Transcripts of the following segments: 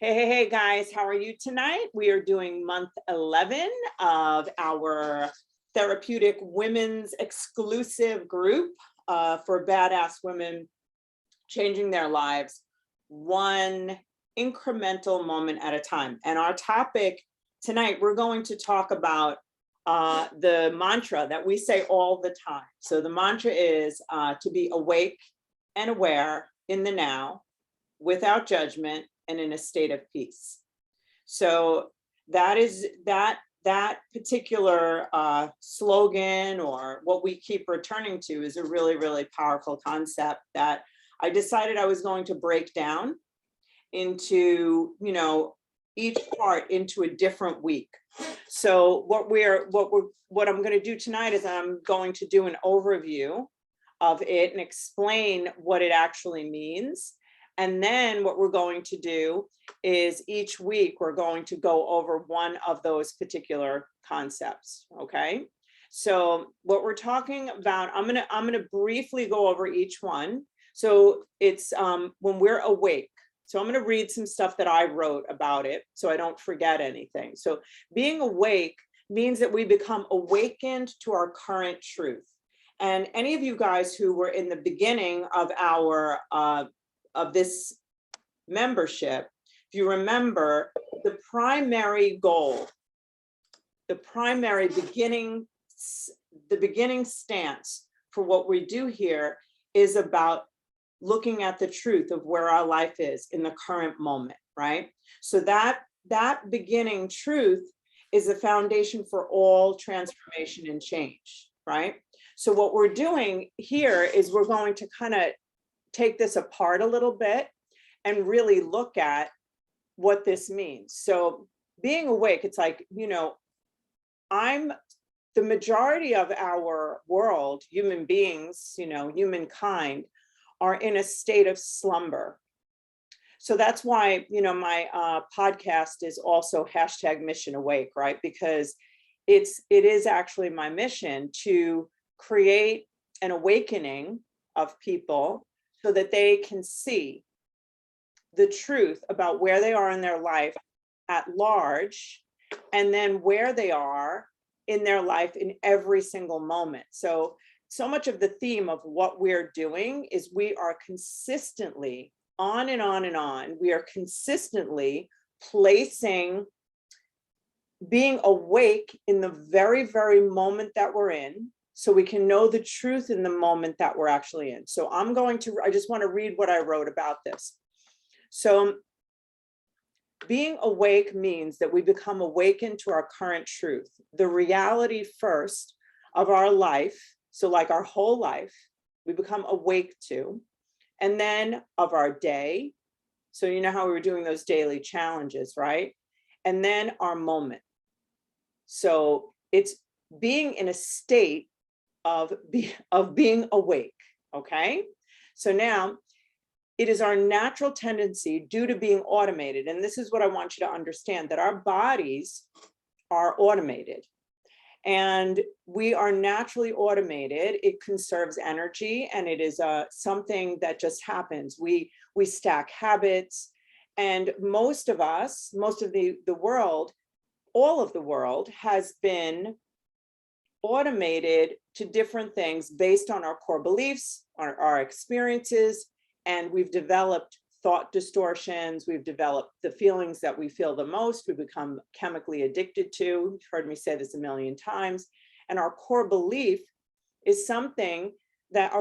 Hey, guys, how are you tonight? We are doing month 11 of our therapeutic women's exclusive group for badass women changing their lives one incremental moment at a time. And our topic tonight, we're going to talk about the mantra that we say all the time. So the mantra is to be awake and aware in the now, without judgment, and in a state of peace. So that is that particular slogan, or what we keep returning to, is a really, really powerful concept that I decided I was going to break down into, each part into a different week. So what I'm going to do tonight is I'm going to do an overview of it and explain what it actually means. And then what we're going to do is each week we're going to go over one of those particular concepts. Okay. So what we're talking about, I'm gonna briefly go over each one. So it's when we're awake. So I'm going to read some stuff that I wrote about it so I don't forget anything. So being awake means that we become awakened to our current truth. And any of you guys who were in the beginning of our of this membership, if you remember, the primary goal, the beginning stance for what we do here is about looking at the truth of where our life is in the current moment, right? So that beginning truth is the foundation for all transformation and change, right? So what we're doing here is we're going to kind of take this apart a little bit and really look at what this means. So being awake, it's like, the majority of our world, human beings, humankind, are in a state of slumber. So that's why, my podcast is also #MissionAwake, right? Because it is actually my mission to create an awakening of people so that they can see the truth about where they are in their life at large, and then where they are in their life in every single moment. So much of the theme of what we're doing is we are consistently on and on and on. We are consistently placing being awake in the very, very moment that we're in, so we can know the truth in the moment that we're actually in. So I just want to read what I wrote about this. So being awake means that we become awakened to our current truth, the reality first of our life. So like our whole life, we become awake to, and then of our day. So you know how we were doing those daily challenges, right? And then our moment. So it's being in a state of being awake, okay? So now it is our natural tendency, due to being automated, and this is what I want you to understand, that our bodies are automated. And we are naturally automated. It conserves energy, and it is something that just happens. We stack habits, and most of the world, all of the world has been automated to different things based on our core beliefs, our experiences, and we've developed thought distortions. We've developed the feelings that we feel the most. We become chemically addicted to. You've heard me say this a million times. And our core beliefs are something that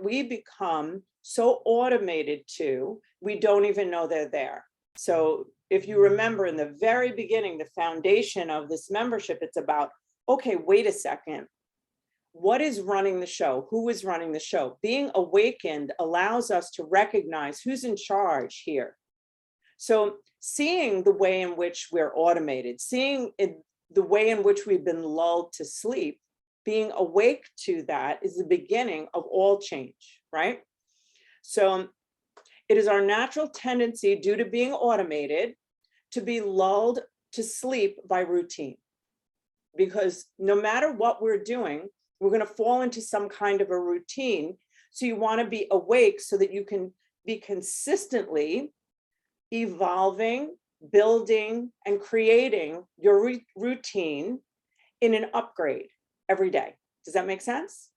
we become so automated to, we don't even know they're there. So if you remember in the very beginning, the foundation of this membership, it's about, okay, wait a second. What is running the show? Who is running the show? Being awakened allows us to recognize who's in charge here. So seeing the way in which we're automated, seeing the way in which we've been lulled to sleep, being awake to that is the beginning of all change, right? So it is our natural tendency, due to being automated, to be lulled to sleep by routine. Because no matter what we're doing, we're going to fall into some kind of a routine. So you want to be awake so that you can be consistently evolving, building, and creating your routine in an upgrade every day. Does that make sense?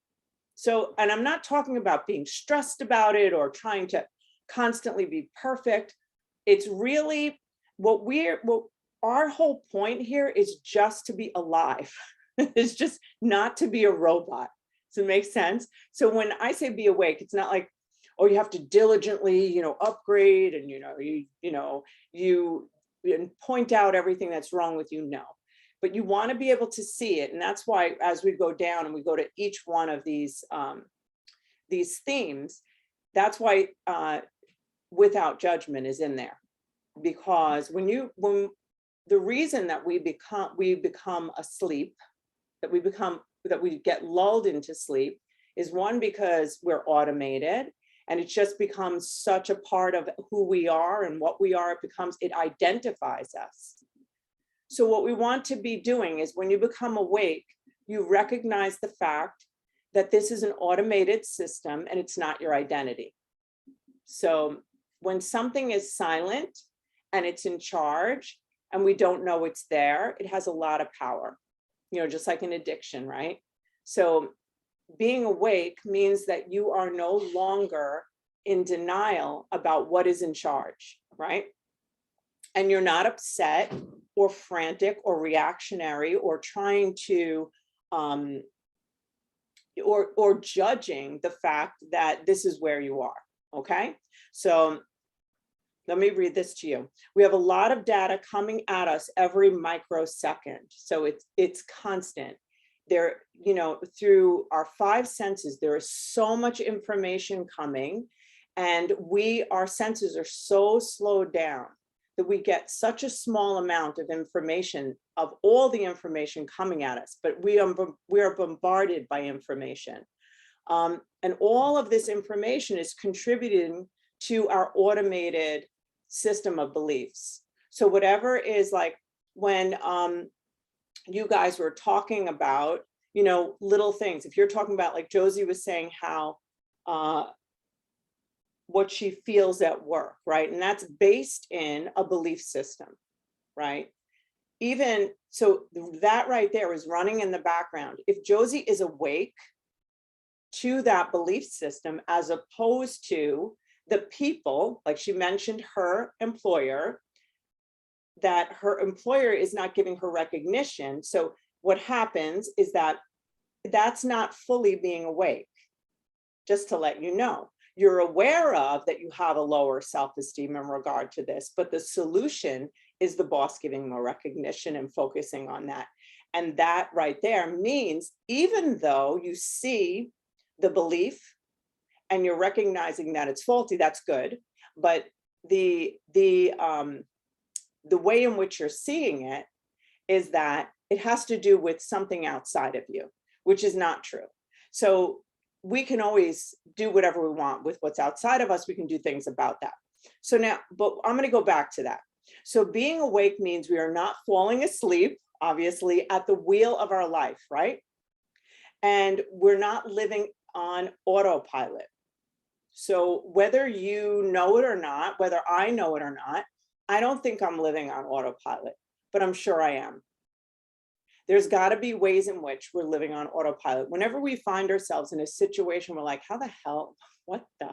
So, and I'm not talking about being stressed about it or trying to constantly be perfect. It's really what our whole point here is just to be alive. It's just not to be a robot. Does it make sense? So when I say be awake, it's not like, oh, you have to diligently, upgrade and, you and point out everything that's wrong with you. No, but you want to be able to see it. And that's why as we go down and we go to each one of these themes, that's why without judgment is in there. Because when the reason that we become asleep, that we get lulled into sleep is one, because we're automated and it just becomes such a part of who we are and what we are. It identifies us. So what we want to be doing is when you become awake, you recognize the fact that this is an automated system and it's not your identity. So when something is silent and it's in charge and we don't know it's there, it has a lot of power, just like an addiction, right? So being awake means that you are no longer in denial about what is in charge, right? And you're not upset or frantic or reactionary or trying to, or judging the fact that this is where you are, okay? So let me read this to you. We have a lot of data coming at us every microsecond. So it's constant. There, through our 5 senses, there is so much information coming, and our senses are so slowed down that we get such a small amount of information, of all the information coming at us, but we are bombarded by information. And all of this information is contributing to our automated system of beliefs. So whatever is, like when you guys were talking about, little things, if you're talking about, like Josie was saying, how what she feels at work, right? And that's based in a belief system, right? Even so, that right there is running in the background. If Josie is awake to that belief system, as opposed to the people, like she mentioned her employer, that her employer is not giving her recognition. So what happens is that that's not fully being awake. Just to let you know, you're aware of that you have a lower self-esteem in regard to this, but the solution is the boss giving more recognition and focusing on that. And that right there means, even though you see the belief and you're recognizing that it's faulty, that's good. But the way in which you're seeing it is that it has to do with something outside of you, which is not true. So we can always do whatever we want with what's outside of us. We can do things about that. So now, but I'm going to go back to that. So being awake means we are not falling asleep, obviously, at the wheel of our life, right? And we're not living on autopilot. So whether you know it or not, whether I know it or not, I don't think I'm living on autopilot, but I'm sure I am. There's got to be ways in which we're living on autopilot. Whenever we find ourselves in a situation, we're like, how the hell, what the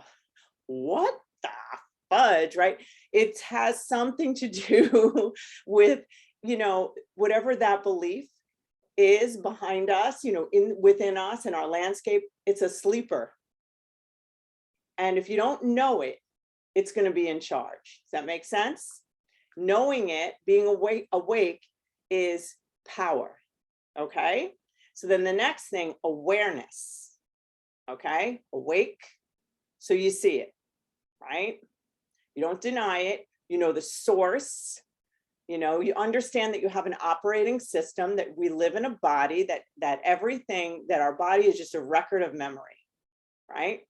fudge, right? It has something to do with, whatever that belief is behind us, within us and our landscape. It's a sleeper. And if you don't know it, it's going to be in charge. Does that make sense? Knowing it, being awake is power. Okay. So then the next thing, awareness. Okay. Awake. So you see it, right? You don't deny it. You know the source. You understand that you have an operating system, that we live in a body, that everything, that our body is just a record of memory, right?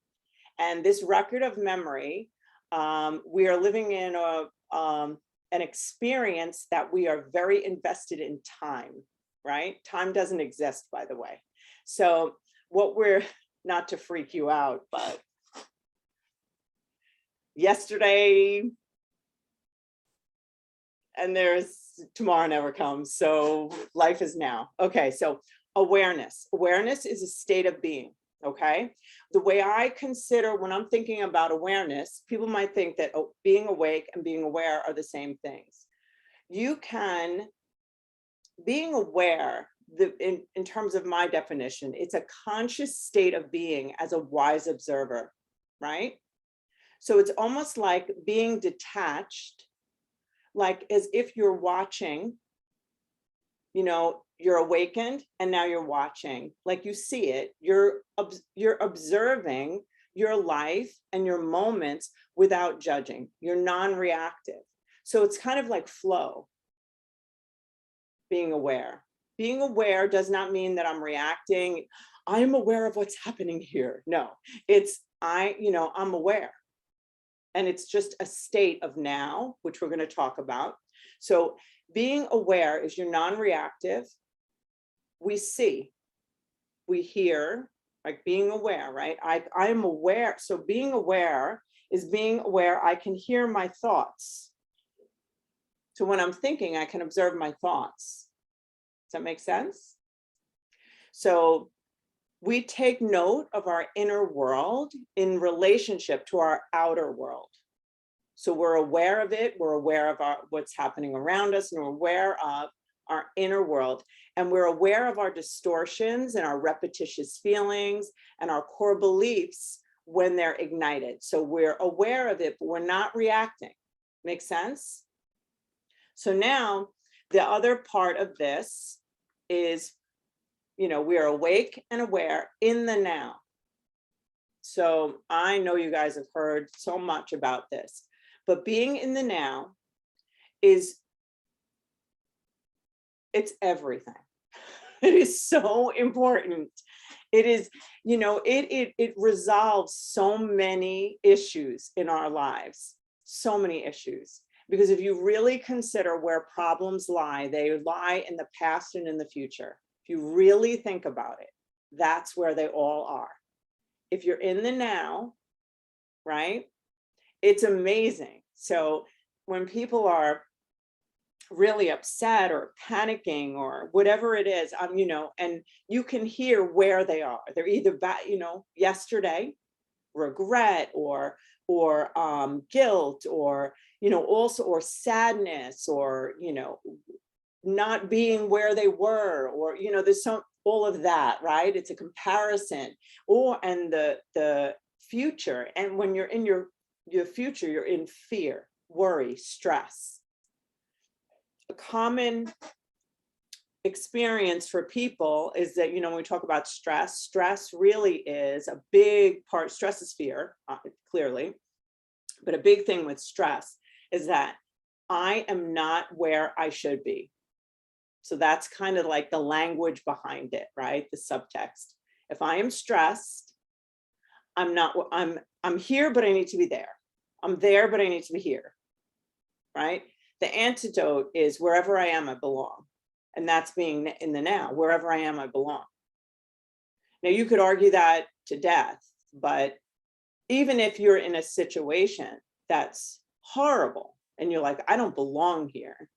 And this record of memory, we are living in an experience that we are very invested in time, right? Time doesn't exist, by the way. So what we're, not to freak you out, but yesterday, and there's tomorrow never comes. So life is now. Okay, so awareness. Awareness is a state of being, okay? The way I consider when I'm thinking about awareness, people might think that being awake and being aware are the same things. Being aware, in terms of my definition, it's a conscious state of being as a wise observer, right? So it's almost like being detached, like as if you're watching, you're awakened and now you're watching, like you see it, you're observing your life and your moments without judging. You're non-reactive. So it's kind of like flow, being aware. Being aware does not mean that I'm reacting. I'm aware of what's happening here. No, it's I'm aware. And it's just a state of now, which we're going to talk about. So being aware is you're non-reactive. We see, we hear, like being aware, right? I'm aware. So being aware is being aware I can hear my thoughts. So when I'm thinking, I can observe my thoughts. Does that make sense? So we take note of our inner world in relationship to our outer world. So we're aware of it, we're aware of what's happening around us, and we're aware of our inner world. And we're aware of our distortions and our repetitious feelings and our core beliefs when they're ignited. So we're aware of it, but we're not reacting. Make sense? So now the other part of this is, we are awake and aware in the now. So I know you guys have heard so much about this, but being in the now it's everything. It is so important. It is, it resolves so many issues in our lives, so many issues. Because if you really consider where problems lie, they lie in the past and in the future. If you really think about it, that's where they all are. If you're in the now, right, it's amazing. So when people are really upset or panicking or whatever it is, and you can hear where they are. They're either yesterday, regret, or guilt, or also, or sadness, or not being where they were, or there's all of that, right? It's a comparison, and the future. And when you're in your future, you're in fear, worry, stress. A common experience for people is that, when we talk about stress really is a big part. Stress is fear, clearly, but a big thing with stress is that I am not where I should be. So that's kind of like the language behind it, right? The subtext. If I am stressed, I'm here, but I need to be there. I'm there, but I need to be here, right? The antidote is wherever I am, I belong. And that's being in the now. Wherever I am, I belong. Now, you could argue that to death, but even if you're in a situation that's horrible and you're like, I don't belong here,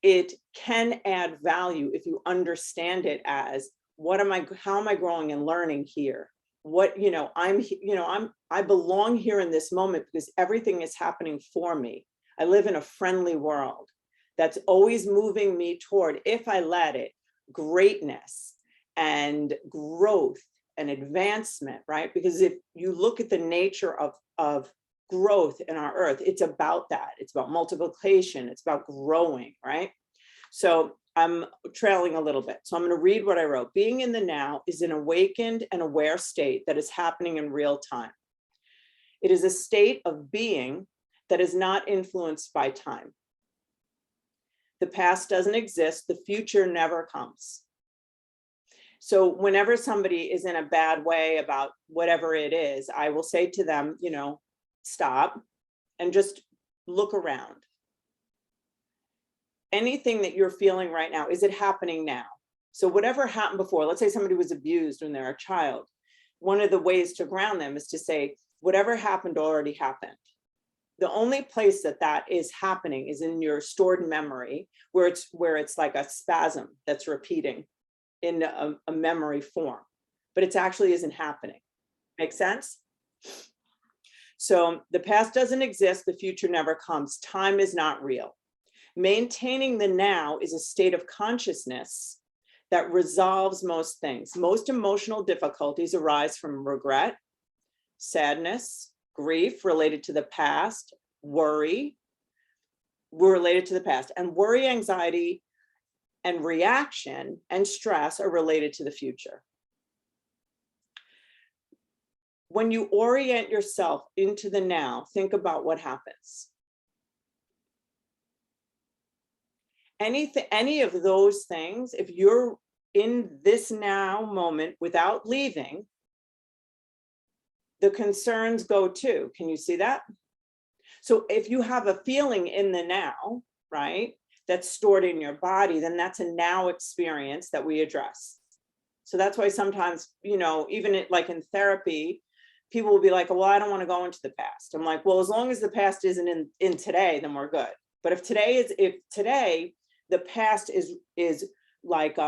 it can add value if you understand it as, how am I growing and learning here? I belong here in this moment because everything is happening for me. I live in a friendly world that's always moving me toward, if I let it, greatness and growth and advancement, right? Because if you look at the nature of growth in our earth, it's about that. It's about multiplication. It's about growing, right? So I'm trailing a little bit. So I'm going to read what I wrote. Being in the now is an awakened and aware state that is happening in real time. It is a state of being that is not influenced by time. The past doesn't exist. The future never comes. So whenever somebody is in a bad way about whatever it is, I will say to them, stop and just look around. Anything that you're feeling right now, is it happening now? So whatever happened before, let's say somebody was abused when they're a child. One of the ways to ground them is to say, whatever happened already happened. the only place that that is happening is in your stored memory, where it's like a spasm that's repeating in a memory form, but it actually isn't happening. Make sense? So the past doesn't exist, the future never comes. Time is not real. Maintaining the now is a state of consciousness that resolves most things. Most emotional difficulties arise from regret, sadness, grief related to the past, worry related to the past, and worry, anxiety, and reaction and stress are related to the future. When you orient yourself into the now, think about what happens. Any of those things, if you're in this now moment without leaving, the concerns go too. Can you see that? So if you have a feeling in the now, right, that's stored in your body, then that's a now experience that we address. So that's why sometimes, even like in therapy, people will be like, well, I don't want to go into the past. I'm like, well, as long as the past isn't in today, then we're good. But if today the past is like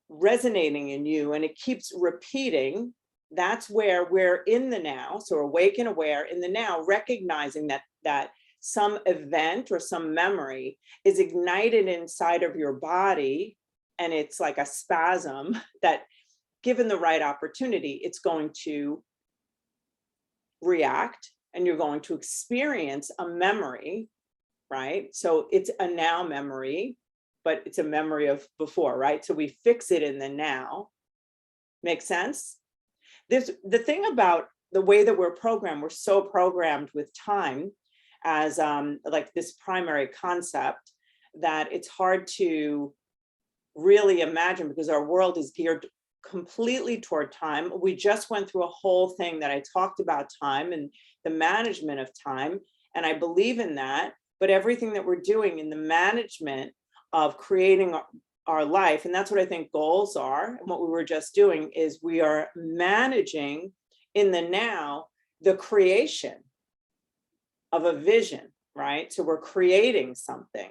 resonating in you and it keeps repeating, that's where we're in the now. So awake and aware in the now, recognizing that some event or some memory is ignited inside of your body, and it's like a spasm that, given the right opportunity, it's going to react and you're going to experience a memory, right? So it's a now memory, but it's a memory of before, right? So we fix it in the now. Make sense? There's the thing about the way that we're programmed, we're so programmed with time as like this primary concept that it's hard to really imagine, because our world is geared completely toward time. We just went through a whole thing that I talked about time and the management of time, and I believe in that, but everything that we're doing in the management of creating our life, and that's what I think goals are, and what we were just doing is we are managing in the now the creation of a vision, right? So we're creating something.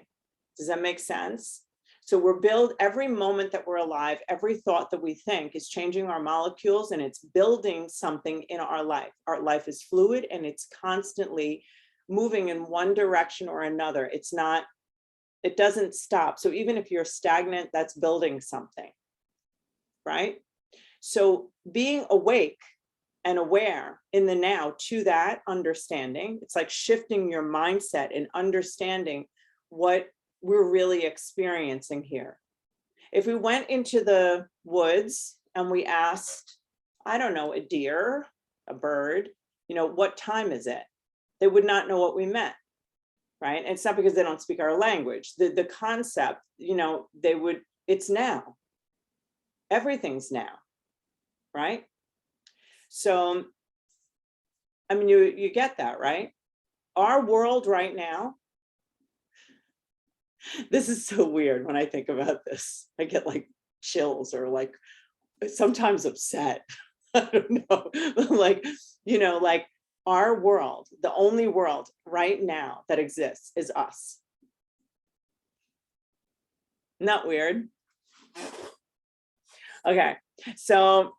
Does that make sense? So every moment that we're alive, every thought that we think is changing our molecules, and it's building something in our life. Our life is fluid and it's constantly moving in one direction or another. It doesn't stop. So even if you're stagnant, that's building something, right? So being awake and aware in the now to that understanding, it's like shifting your mindset and understanding what we're really experiencing here. If we went into the woods and we asked, I don't know, a deer, a bird, what time is it? They would not know what we meant. Right? And it's not because they don't speak our language. The concept, it's now. Everything's now, right? So, I mean, you get that, right? Our world right now, this is so weird when I think about this. I get like chills or like sometimes upset. I don't know, like our world, the only world right now that exists is us. Not weird. Okay, so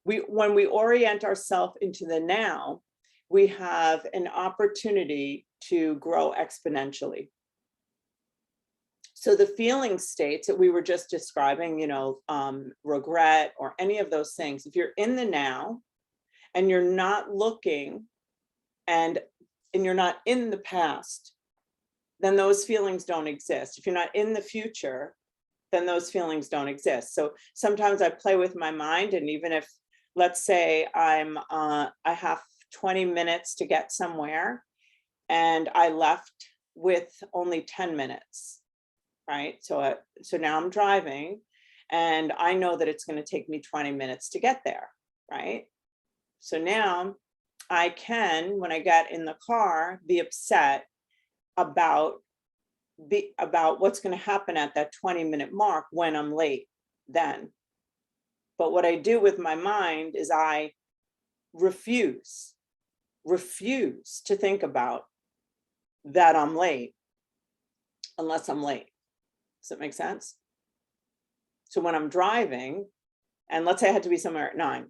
when we orient ourselves into the now, we have an opportunity to grow exponentially. So the feeling states that we were just describing, regret or any of those things, if you're in the now, and you're not looking and you're not in the past, then those feelings don't exist. If you're not in the future, then those feelings don't exist. So sometimes I play with my mind, and even if, let's say I have 20 minutes to get somewhere and I left with only 10 minutes, right? So now I'm driving and I know that it's going to take me 20 minutes to get there, right? So now I can, when I get in the car, be upset about what's going to happen at that 20-minute mark when I'm late then. But what I do with my mind is I refuse refuse to think about that I'm late unless I'm late. Does that make sense? So when I'm driving, and let's say I had to be somewhere at 9,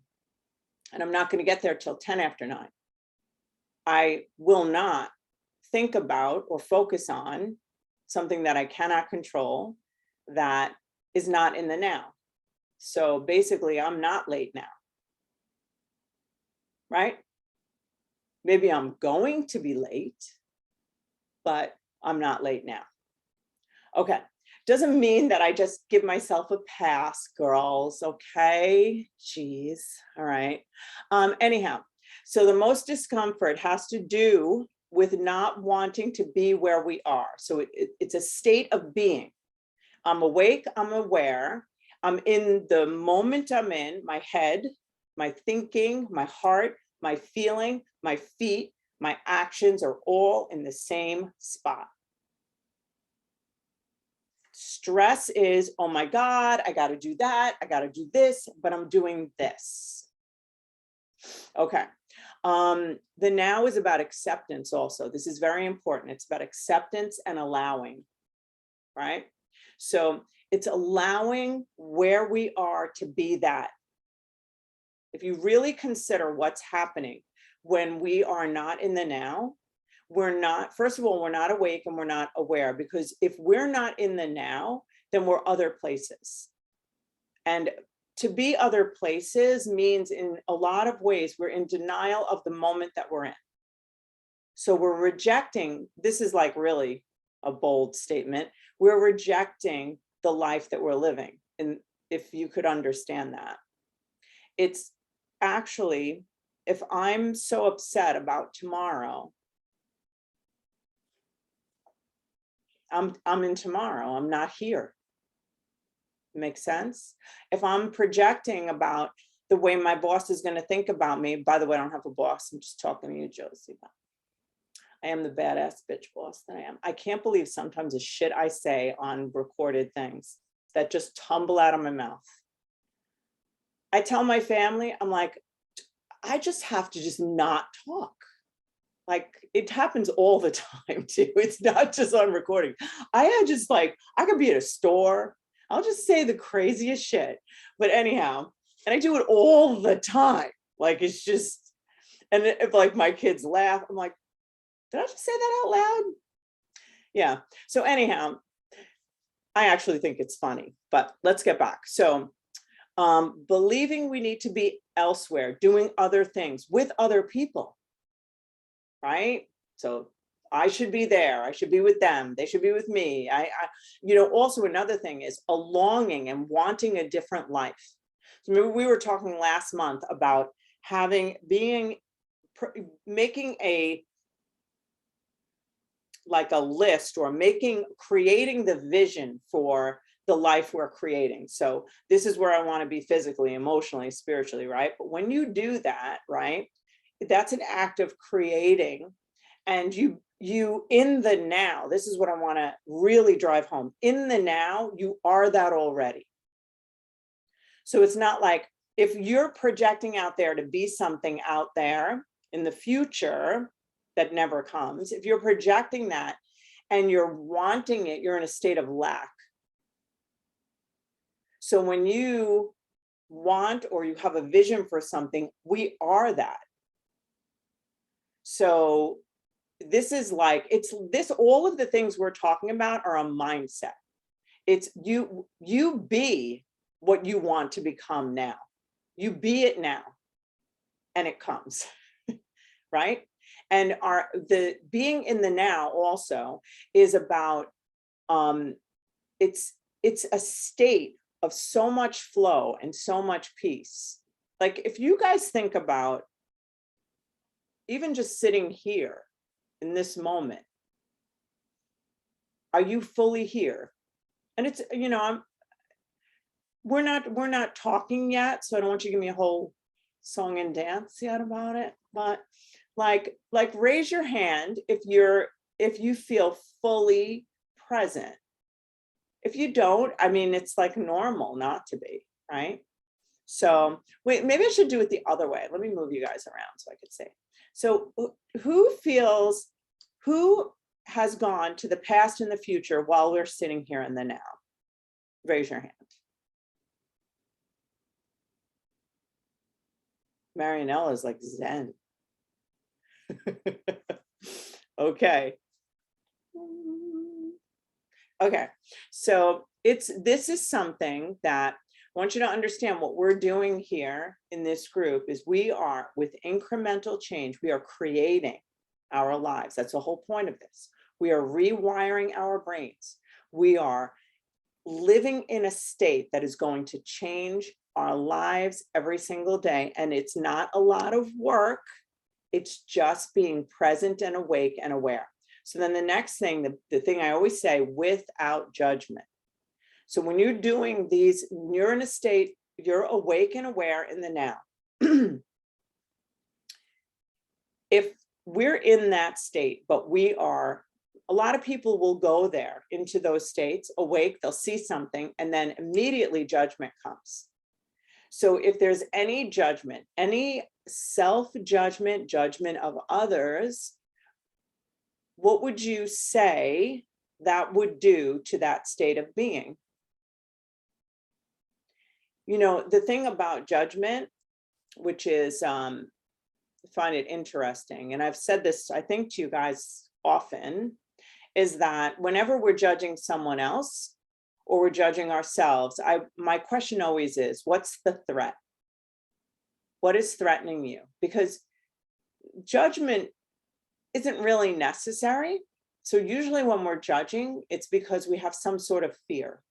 and I'm not going to get there till 10 after 9, I will not think about or focus on something that I cannot control that is not in the now. So basically, I'm not late now, right? Maybe I'm going to be late, but I'm not late now. Okay. Doesn't mean that I just give myself a pass, girls. Okay. Jeez. All right. Anyhow, so the most discomfort has to do with not wanting to be where we are. So it's a state of being. I'm awake, I'm aware, I'm in the moment I'm in, my head, my thinking, my heart, my feeling, my feet, my actions are all in the same spot. Stress is, oh my God, I got to do that. I got to do this, but I'm doing this. Okay. The now is about acceptance also. This is very important. It's about acceptance and allowing, right? So it's allowing where we are to be that. If you really consider what's happening when we are not in the now, we're not, first of all, we're not awake and we're not aware, because if we're not in the now, then we're other places. And to be other places means in a lot of ways, we're in denial of the moment that we're in. So we're rejecting, this is like really a bold statement, we're rejecting the life that we're living. And if you could understand that, it's actually, if I'm so upset about tomorrow, I'm in tomorrow, I'm not here. Makes sense? If I'm projecting about the way my boss is going to think about me, by the way, I don't have a boss, I'm just talking to you, Josie. I am the badass bitch boss that I am. I can't believe sometimes the shit I say on recorded things that just tumble out of my mouth. I tell my family, I'm like, I just have to just not talk. Like, it happens all the time too. It's not just on recording. I just like, I could be at a store, I'll just say the craziest shit. But anyhow, and I do it all the time. Like, it's just, and if like my kids laugh, I'm like, did I just say that out loud? Yeah. So anyhow, I actually think it's funny, but let's get back. So believing we need to be elsewhere, doing other things with other people, right? So I should be there, I should be with them, they should be with me. You know, also another thing is a longing and wanting a different life. So remember we were talking last month about making a list, or creating the vision for the life we're creating. So this is where I want to be physically, emotionally, spiritually, right? But when you do that, right, that's an act of creating. And you in the now, this is what I want to really drive home. In the now, you are that already. So it's not like if you're projecting out there to be something out there in the future that never comes, if you're projecting that and you're wanting it, you're in a state of lack. So when you want or you have a vision for something, we are that. So this is like, it's this, all of the things we're talking about are a mindset. It's you be what you want to become now. You be it now and it comes, right? And the being in the now also is about, it's a state of so much flow and so much peace. Like if you guys think about even just sitting here in this moment, are you fully here? And it's, you know, we're not talking yet, so I don't want you to give me a whole song and dance yet about it, but like raise your hand if you feel fully present. If you don't, I mean, it's like normal not to be, right? So wait, maybe I should do it the other way. Let me move you guys around so I could see. So who has gone to the past and the future while we're sitting here in the now? Raise your hand. Marianella is like Zen. Okay. Okay, so this is something that I want you to understand. What we're doing here in this group is we are, with incremental change, we are creating our lives. That's the whole point of this. We are rewiring our brains. We are living in a state that is going to change our lives every single day. And it's not a lot of work. It's just being present and awake and aware. So then the next thing, the thing I always say, without judgment. So when you're doing these, you're in a state, you're awake and aware in the now. If we're in that state, but we are, a lot of people will go there into those states, awake, they'll see something, and then immediately judgment comes. So if there's any judgment, any self-judgment, judgment of others, what would you say that would do to that state of being? You know, the thing about judgment, which is, I find it interesting, and I've said this, I think, to you guys often, is that whenever we're judging someone else or we're judging ourselves, my question always is, what's the threat? What is threatening you? Because judgment isn't really necessary. So usually when we're judging, it's because we have some sort of fear,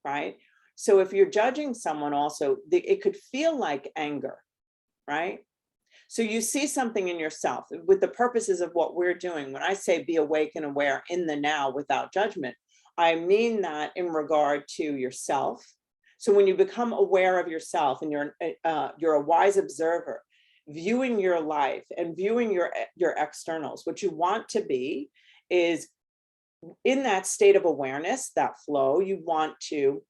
right? So if you're judging someone also, it could feel like anger, right? So you see something in yourself with the purposes of what we're doing. When I say be awake and aware in the now without judgment, I mean that in regard to yourself. So when you become aware of yourself and you're a wise observer, viewing your life and viewing your externals, what you want to be is in that state of awareness, that flow, you want to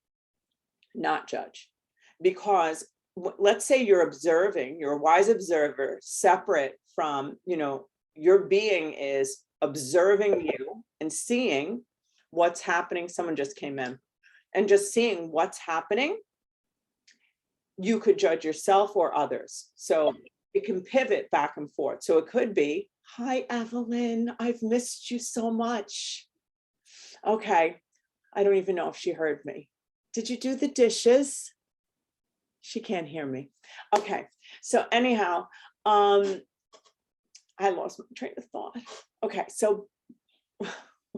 not judge. Because let's say you're observing, you're a wise observer, separate from, your being is observing you and seeing what's happening. Someone just came in, and just seeing what's happening. You could judge yourself or others. So it can pivot back and forth. So it could be, hi, Evelyn, I've missed you so much. Okay, I don't even know if she heard me. Did you do the dishes? She can't hear me. Okay, so anyhow, I lost my train of thought. Okay, so what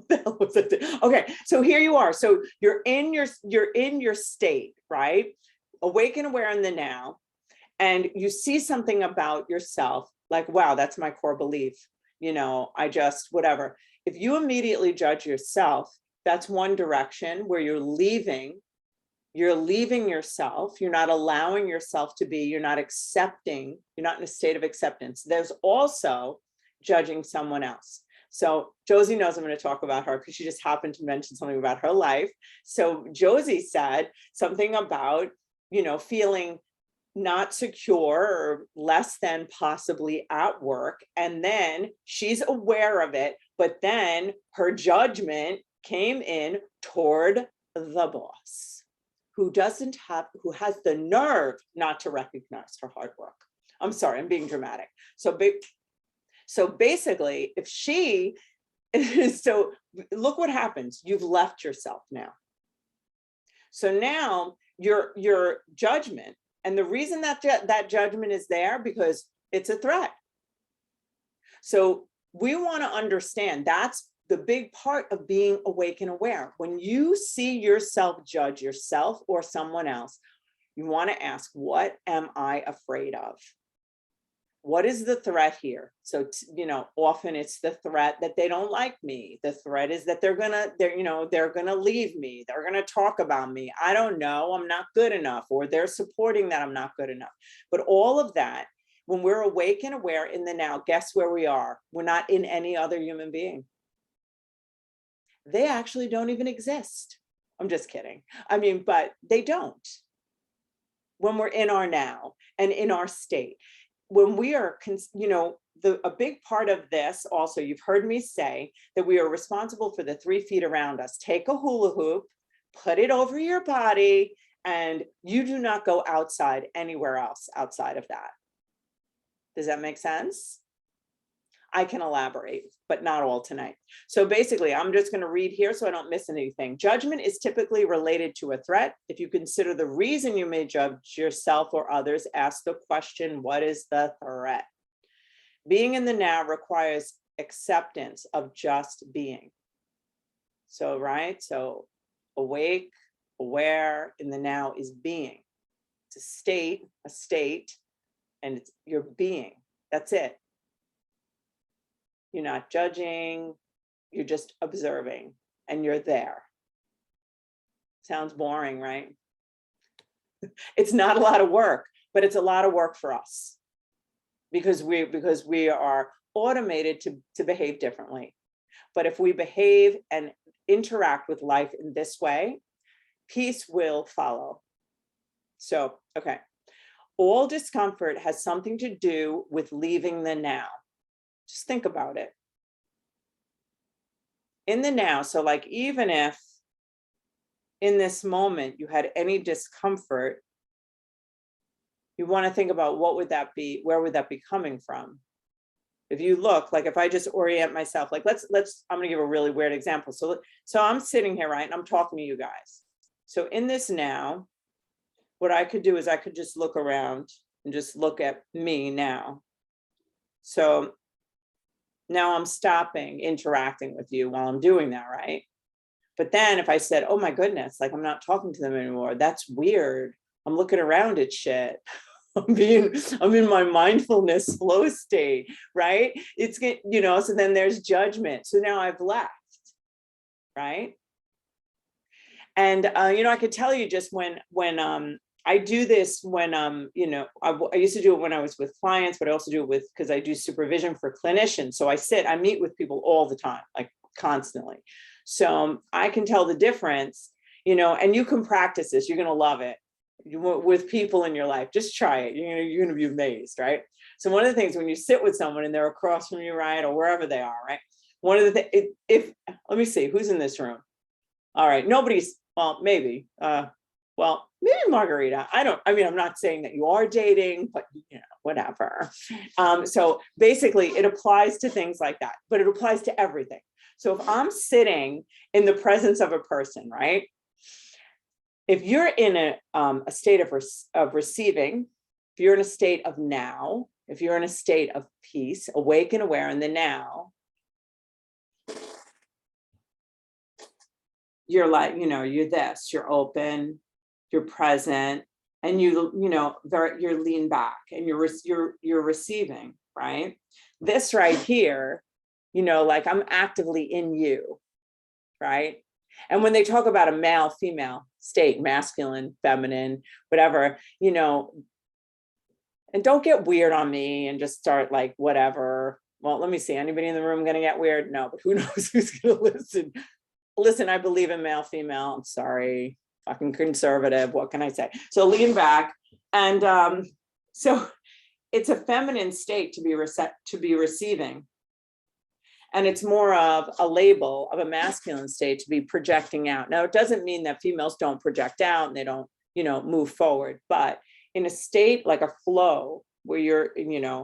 the hell was it? Okay, so here you are. So you're in your state, right? Awake and aware in the now, and you see something about yourself, like, wow, that's my core belief. I just, whatever. If you immediately judge yourself, that's one direction where you're leaving yourself. You're not allowing yourself to be, you're not accepting, you're not in a state of acceptance. There's also judging someone else. So Josie knows I'm going to talk about her because she just happened to mention something about her life. So Josie said something about, feeling not secure or less than possibly at work. And then she's aware of it, but then her judgment came in toward the boss, who has the nerve not to recognize her hard work. I'm sorry, I'm being dramatic. So basically, if she, so look what happens. You've left yourself now. So now your judgment, and the reason that judgment is there, because it's a threat. So we want to understand that's the big part of being awake and aware. When you see yourself judge yourself or someone else, you want to ask, what am I afraid of? What is the threat here? So, often it's the threat that they don't like me. The threat is that they're gonna leave me. They're gonna talk about me. I don't know, I'm not good enough, or they're supporting that I'm not good enough. But all of that, when we're awake and aware in the now, guess where we are? We're not in any other human being. They actually don't even exist. I'm just kidding. But they don't. when we're in our now and in our state. When we are, a big part of this also, you've heard me say that we are responsible for the 3 feet around us. Take a hula hoop, put it over your body, and you do not go outside anywhere else outside of that. Does that make sense? I can elaborate, but not all tonight. So basically, I'm just going to read here so I don't miss anything. Judgment is typically related to a threat. If you consider the reason you may judge yourself or others, ask the question, what is the threat? Being in the now requires acceptance of just being. So, right? So awake, aware, in the now is being. It's a state, and it's your being. That's it. You're not judging, you're just observing, and you're there. Sounds boring, right? It's not a lot of work, but it's a lot of work for us because we are automated to behave differently. But if we behave and interact with life in this way, peace will follow. So, okay. All discomfort has something to do with leaving the now. Just think about it. In the now, so like even if in this moment you had any discomfort, you want to think about what would that be, where would that be coming from? If you look, like if I just orient myself, like let's I'm gonna give a really weird example. So I'm sitting here, right, and I'm talking to you guys. So in this now, what I could do is I could just look around and just look at me now. So now I'm stopping interacting with you while I'm doing that, right? But then if I said, oh my goodness, like I'm not talking to them anymore, that's weird. I'm looking around at shit. I'm in my mindfulness flow state, right? It's, so then there's judgment. So now I've left, right? And, I could tell you just when I do this when, I used to do it when I was with clients, but I also do it because I do supervision for clinicians. So I meet with people all the time, like constantly. So I can tell the difference, and you can practice this. You're going to love it with people in your life. Just try it. You're going to be amazed, right? So one of the things when you sit with someone and they're across from you, right, or wherever they are, right? One of the things, let me see, who's in this room? All right, nobody's, well, maybe. Well, maybe Margarita. I'm not saying that you are dating, but whatever. So basically it applies to things like that, but it applies to everything. So if I'm sitting in the presence of a person, right? If you're in a state of receiving, if you're in a state of now, if you're in a state of peace, awake and aware in the now, you're like, you're this, you're open, you're present, and you're lean back and you're receiving, right? This right here, like I'm actively in you, right? And when they talk about a male, female state, masculine, feminine, whatever, and don't get weird on me and just start like whatever. Well, let me see, anybody in the room gonna get weird? No, but who knows who's gonna listen? Listen, I believe in male, female. I'm sorry, fucking conservative. What can I say? So lean back. And so it's a feminine state to be receiving. And it's more of a label of a masculine state to be projecting out. Now, it doesn't mean that females don't project out and they don't, move forward. But in a state like a flow where you're,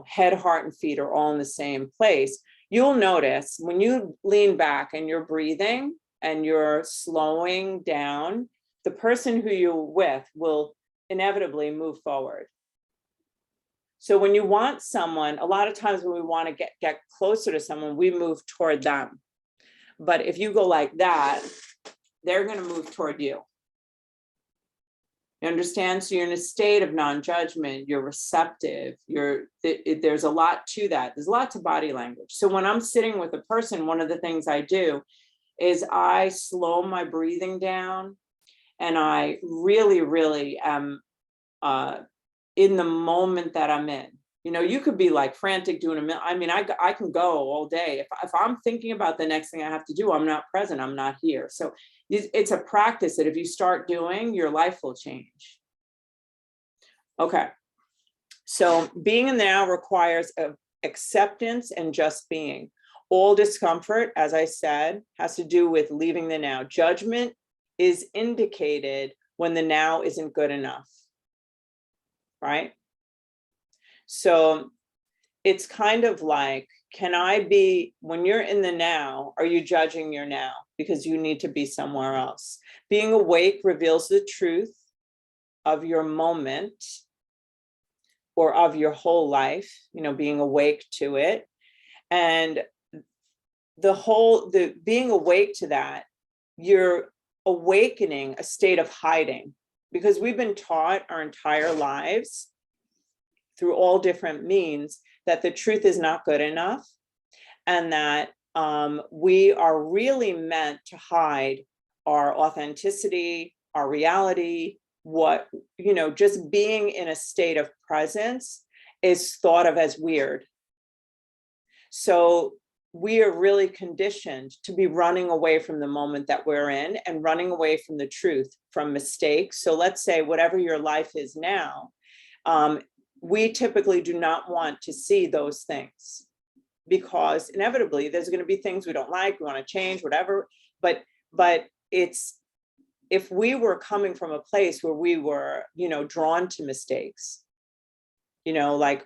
head, heart, and feet are all in the same place, you'll notice when you lean back and you're breathing and you're slowing down, the person who you're with will inevitably move forward. So when you want someone, a lot of times when we want to get closer to someone, we move toward them. But if you go like that, they're going to move toward you. You understand? So you're in a state of non-judgment, you're receptive, there's a lot to that. There's a lot to body language. So when I'm sitting with a person, one of the things I do is I slow my breathing down, and I really, really am in the moment that I'm in. You could be like frantic doing I can go all day. If I'm thinking about the next thing I have to do, I'm not present, I'm not here. So it's a practice that if you start doing, your life will change. Okay. So being in the now requires acceptance and just being. All discomfort, as I said, has to do with leaving the now. Judgment is indicated when the now isn't good enough, right? So it's kind of like, when you're in the now, are you judging your now? Because you need to be somewhere else. Being awake reveals the truth of your moment or of your whole life, being awake to it. And the being awake to that, you're awakening a state of hiding, because we've been taught our entire lives through all different means that the truth is not good enough, and that we are really meant to hide our authenticity, our reality, just being in a state of presence is thought of as weird. So we are really conditioned to be running away from the moment that we're in and running away from the truth, from mistakes. So let's say whatever your life is now, we typically do not want to see those things, because inevitably there's going to be things we don't like, we want to change, whatever. But it's, if we were coming from a place where we were, drawn to mistakes, like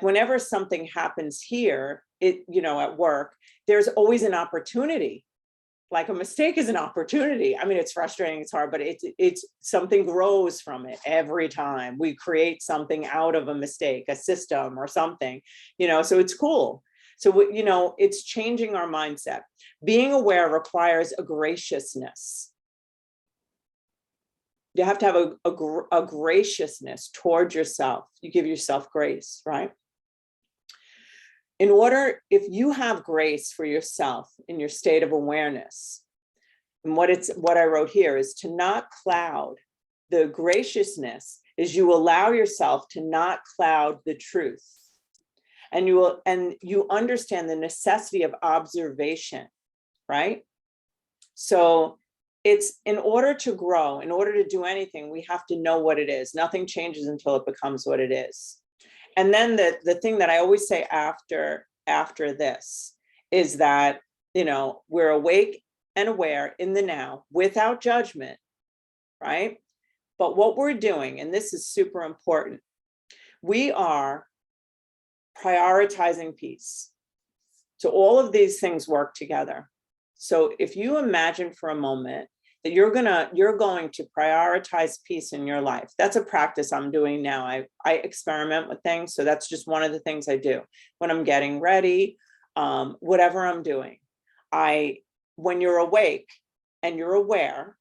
whenever something happens here, at work, there's always an opportunity. Like a mistake is an opportunity. I mean, it's frustrating, it's hard, but it's something grows from it every time. We create something out of a mistake, a system or something, so it's cool. So, it's changing our mindset. Being aware requires a graciousness. You have to have a graciousness toward yourself. You give yourself grace, right? If you have grace for yourself in your state of awareness, and what I wrote here is to not cloud. The graciousness is you allow yourself to not cloud the truth. And you understand the necessity of observation, right? So it's, in order to grow, in order to do anything, we have to know what it is. Nothing changes until it becomes what it is. And then the thing that I always say after this is that, we're awake and aware in the now without judgment, right? But what we're doing, and this is super important, we are prioritizing peace. So all of these things work together. So if you imagine for a moment that you're going to prioritize peace in your life. That's a practice I'm doing now. I experiment with things. So that's just one of the things I do when I'm getting ready, whatever I'm doing. When you're awake and you're aware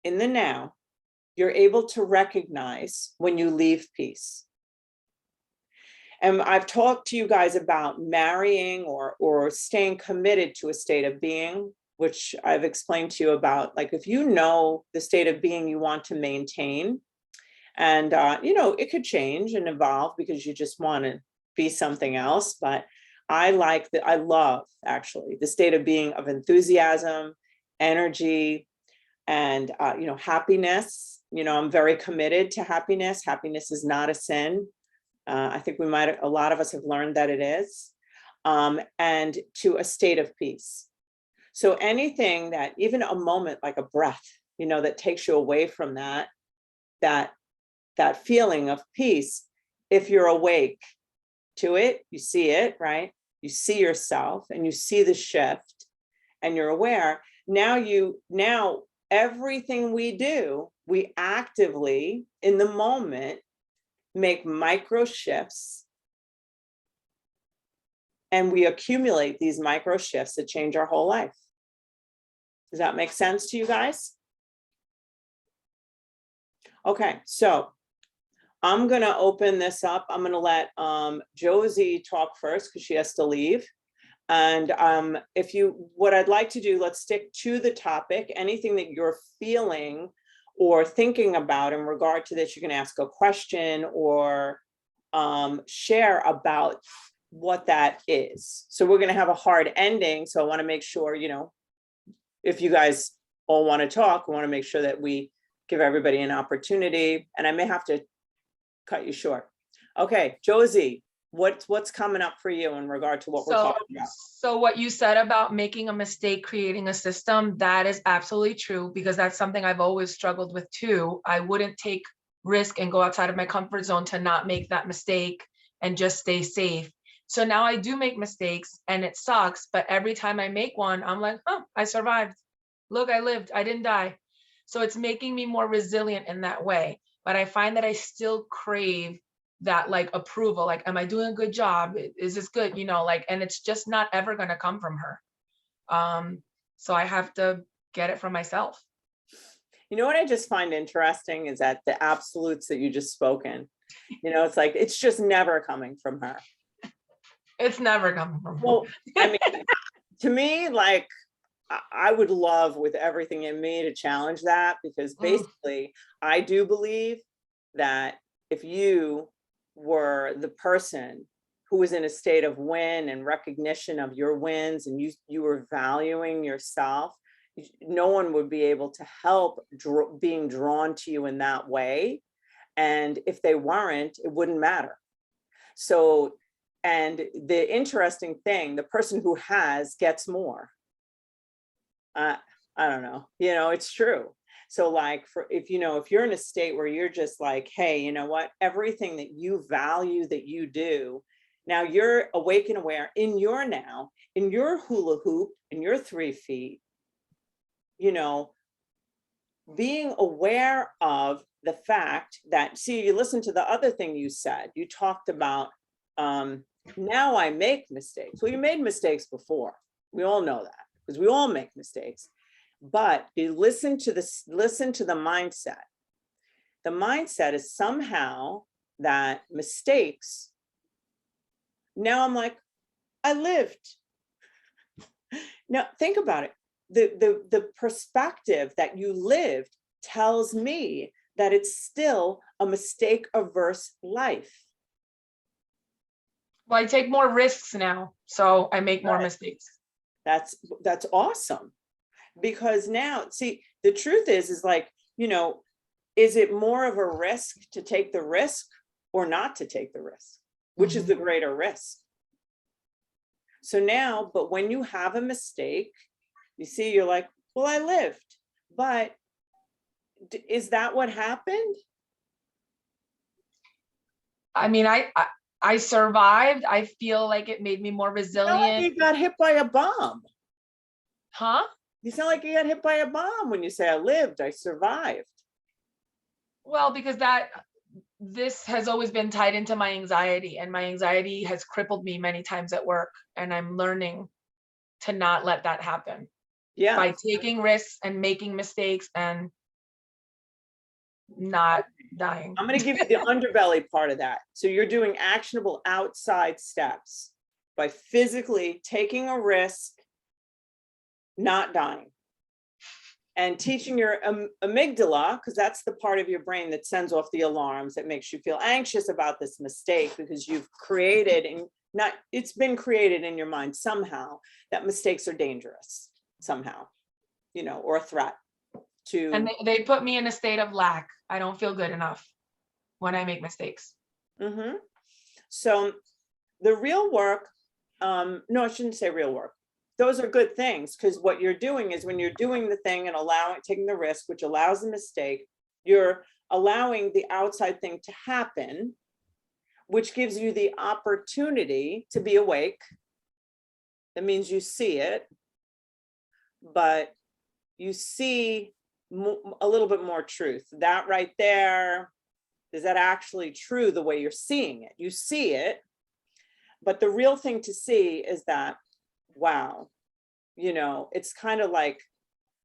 in the now, you're able to recognize when you leave peace. And I've talked to you guys about marrying or staying committed to a state of being, which I've explained to you about. Like, if you know the state of being you want to maintain, and it could change and evolve because you just want to be something else. But I love actually the state of being of enthusiasm, energy, and happiness. I'm very committed to happiness. Happiness is not a sin. I think a lot of us have learned that it is, and to a state of peace. So anything that, even a moment like a breath, that takes you away from that feeling of peace, if you're awake to it, you see it, right? You see yourself and you see the shift and you're aware. Now everything we do, we actively in the moment make micro shifts, and we accumulate these micro shifts that change our whole life. Does that make sense to you guys? Okay, so I'm going to open this up. I'm going to let Josie talk first because she has to leave. And what I'd like to do, let's stick to the topic. Anything that you're feeling or thinking about in regard to this, you can ask a question or share about what that is. So we're going to have a hard ending. So I want to make sure, if you guys all want to talk, we want to make sure that we give everybody an opportunity. And I may have to cut you short. Okay, Josie, what's coming up for you in regard to what we're talking about? So what you said about making a mistake, creating a system, that is absolutely true, because that's something I've always struggled with too. I wouldn't take risk and go outside of my comfort zone to not make that mistake and just stay safe. So now I do make mistakes and it sucks, but every time I make one, I'm like, oh, I survived. Look, I lived, I didn't die. So it's making me more resilient in that way. But I find that I still crave that like approval, like, am I doing a good job? Is this good? You know, like, and it's just not ever going to come from her. So I have to get it from myself. You know what I just find interesting is that the absolutes that you just spoken, you know, it's like, it's just never coming from her. It's never coming from her. Well, I mean, to me, like, I would love with everything in me to challenge that, because basically I do believe that if you were the person who was in a state of win and recognition of your wins, and you were valuing yourself, no one would be able to help being drawn to you in that way. And if they weren't, it wouldn't matter. So, and the interesting thing, the person who has gets more. I don't know, you know, it's true. So like, if you're in a state where you're just like, hey, you know what, everything that you value that you do, now you're awake and aware in your hula hoop, in your 3 feet, you know, being aware of the fact that, see, you listen to the other thing you said, you talked about, now I make mistakes. Well, you made mistakes before. We all know that, because we all make mistakes. But you listen to the mindset. The mindset is somehow that mistakes, now I'm like, I lived. Now think about it. The perspective that you lived tells me that it's still a mistake averse life. Well, I take more risks now, so I make more mistakes. That's awesome. Because now, see, the truth is like, you know, is it more of a risk to take the risk or not to take the risk? Which is the greater risk? So now, but when you have a mistake, you see, you're like, well, I lived, but is that what happened? I mean, I survived. I feel like it made me more resilient. Like you got hit by a bomb. Huh? You sound like you got hit by a bomb when you say I lived, I survived. Well, because this has always been tied into my anxiety, and my anxiety has crippled me many times at work, and I'm learning to not let that happen. Yeah. By taking risks and making mistakes and not dying. I'm going to give you the underbelly part of that. So you're doing actionable outside steps by physically taking a risk, not dying, and teaching your amygdala, because that's the part of your brain that sends off the alarms that makes you feel anxious about this mistake, because you've created, and it's been created in your mind somehow that mistakes are dangerous somehow, you know, or a threat to. And they put me in a state of lack. I don't feel good enough when I make mistakes. So the real work, no, I shouldn't say real work. Those are good things, because what you're doing is when you're doing the thing and taking the risk, which allows the mistake, you're allowing the outside thing to happen, which gives you the opportunity to be awake. That means you see it, but you see a little bit more truth. That right there, is that actually true the way you're seeing it? You see it, but the real thing to see is that, wow, you know, it's kind of like,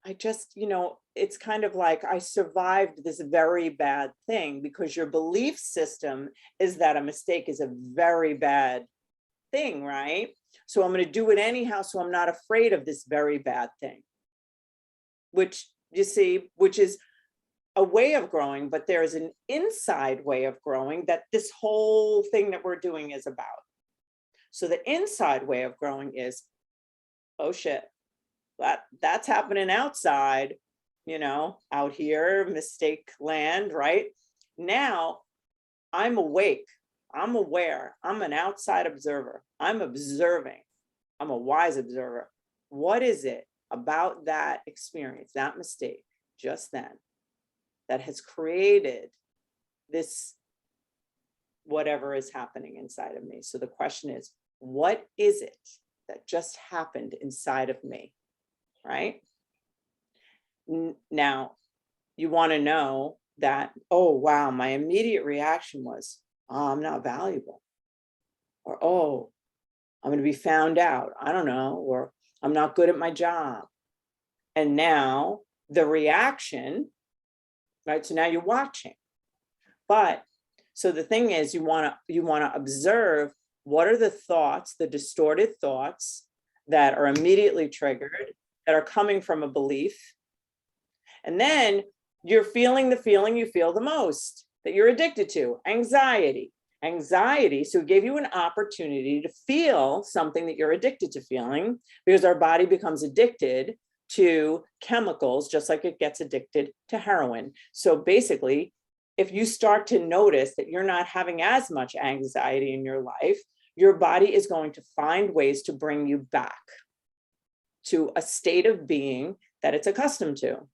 it's kind of like I survived this very bad thing, because your belief system is that a mistake is a very bad thing, right? So I'm going to do it anyhow, so I'm not afraid of this very bad thing, which you see, which is a way of growing, but there is an inside way of growing that this whole thing that we're doing is about. So the inside way of growing is, oh shit, that's happening outside, you know, out here, mistake land, right? Now I'm awake. I'm aware. I'm an outside observer. I'm observing. I'm a wise observer. What is it about that experience, that mistake, just then, that has created this, whatever is happening inside of me? So the question is, what is it that just happened inside of me, right? Now, you want to know that, oh, wow, my immediate reaction was, oh, I'm not valuable. Or, oh, I'm going to be found out. I don't know. Or I'm not good at my job. And now the reaction, right? So now you're watching. But so the thing is, you want to observe what are the thoughts, the distorted thoughts that are immediately triggered, that are coming from a belief. And then you're feeling the feeling you feel the most, that you're addicted to, anxiety. Anxiety, so it gave you an opportunity to feel something that you're addicted to feeling, because our body becomes addicted to chemicals, just like it gets addicted to heroin. So basically, if you start to notice that you're not having as much anxiety in your life, your body is going to find ways to bring you back to a state of being that it's accustomed to.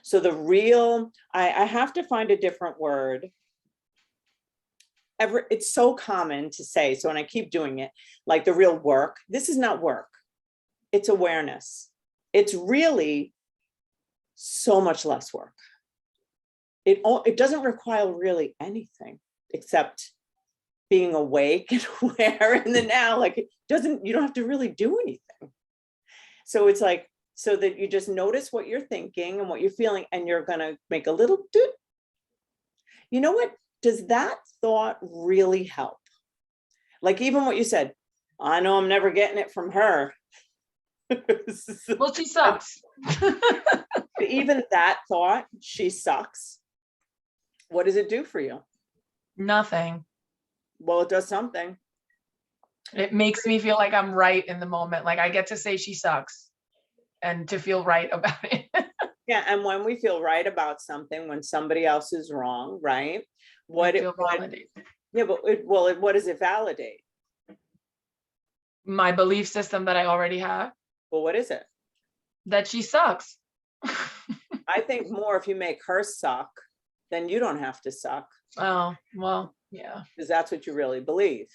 So the real, I have to find a different word. It's so common to say, so when I keep doing it, like the real work, this is not work, it's awareness. It's really so much less work. It doesn't require really anything except being awake and aware in the now. Like you don't have to really do anything. So it's like, so that you just notice what you're thinking and what you're feeling, and you're gonna make a little doot. You know what? Does that thought really help? Like even what you said, I know I'm never getting it from her. Well, she sucks. Even that thought, she sucks. What does it do for you? Nothing. Well, it does something. It makes me feel like I'm right in the moment. Like I get to say she sucks and to feel right about it. Yeah, and when we feel right about something, when somebody else is wrong, right? What yeah, but what does it validate? My belief system that I already have. Well, what is it? That she sucks. I think more if you make her suck, then you don't have to suck. Oh, well, yeah. Because that's what you really believe.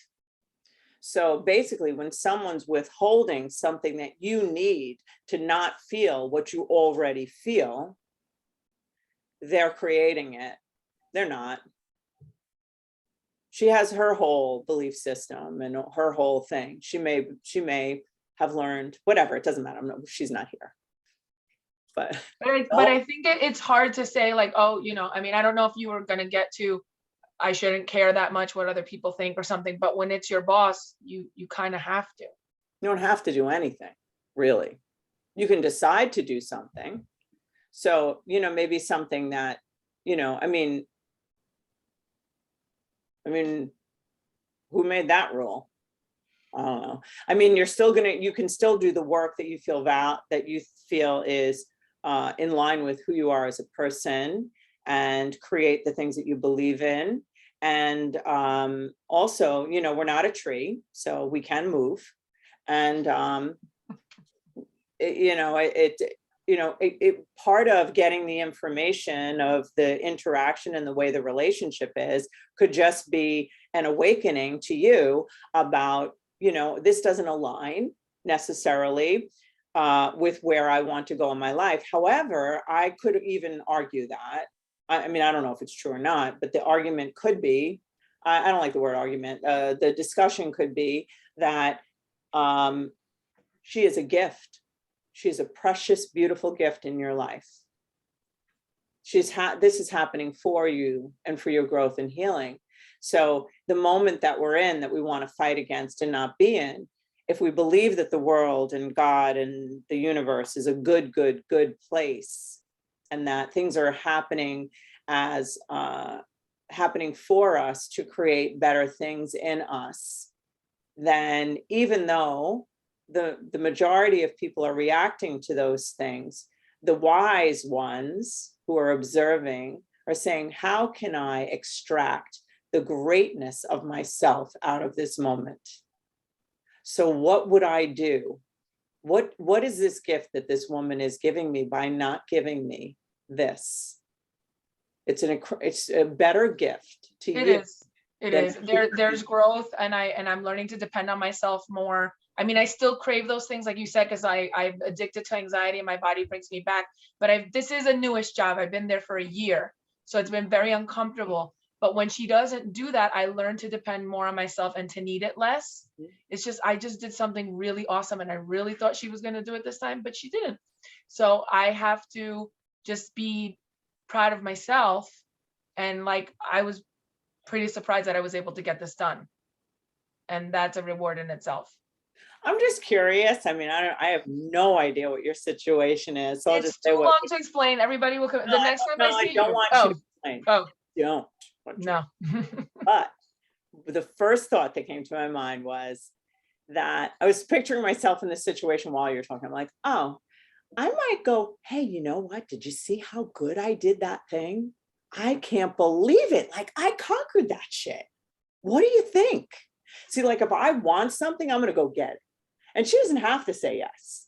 So basically, when someone's withholding something that you need to not feel what you already feel, they're creating it. They're not. She has her whole belief system and her whole thing. She may have learned whatever. It doesn't matter. She's not here. But I think it's hard to say like, oh, I mean, I don't know if you were going to get to, I shouldn't care that much what other people think or something, but when it's your boss, you kind of have to. You don't have to do anything, really. You can decide to do something. So, maybe something that, I mean, who made that rule? I don't know. I mean, you can still do the work that you feel is in line with who you are as a person, and create the things that you believe in. And also, we're not a tree, so we can move. And part of getting the information of the interaction and the way the relationship is could just be an awakening to you about, this doesn't align necessarily with where I want to go in my life. However, I could even argue that. I mean, I don't know if it's true or not, but the argument could be, I don't like the word argument, the discussion could be that she is a gift. She's a precious, beautiful gift in your life. This is happening for you and for your growth and healing. So the moment that we're in, that we want to fight against and not be in, if we believe that the world and God and the universe is a good place, and that things are happening as happening for us to create better things in us, then even though the majority of people are reacting to those things, the wise ones who are observing are saying, how can I extract the greatness of myself out of this moment. So what would I do? What is this gift that this woman is giving me by not giving me this? It's a better gift to It you. is. It is. There's growth, and I'm learning to depend on myself more. I mean, I still crave those things, like you said, because I'm addicted to anxiety and my body brings me back. But this is a newish job. I've been there for a year, so it's been very uncomfortable. But when she doesn't do that, I learn to depend more on myself and to need it less. It's just, I just did something really awesome, and I really thought she was going to do it this time, but she didn't. So I have to just be proud of myself. And like, I was pretty surprised that I was able to get this done. And that's a reward in itself. I'm just curious. I mean, I have no idea what your situation is. So I'll It's just say too what. long to explain. Everybody will come. The next time I see I don't you. want you to explain. Oh, Don't. no. But the first thought that came to my mind was that I was picturing myself in this situation while you're talking. I'm like, oh, I might go, hey, you know what? Did you see how good I did that thing? I can't believe it. Like, I conquered that shit. What do you think? See, like, if I want something, I'm going to go get it. And she doesn't have to say yes.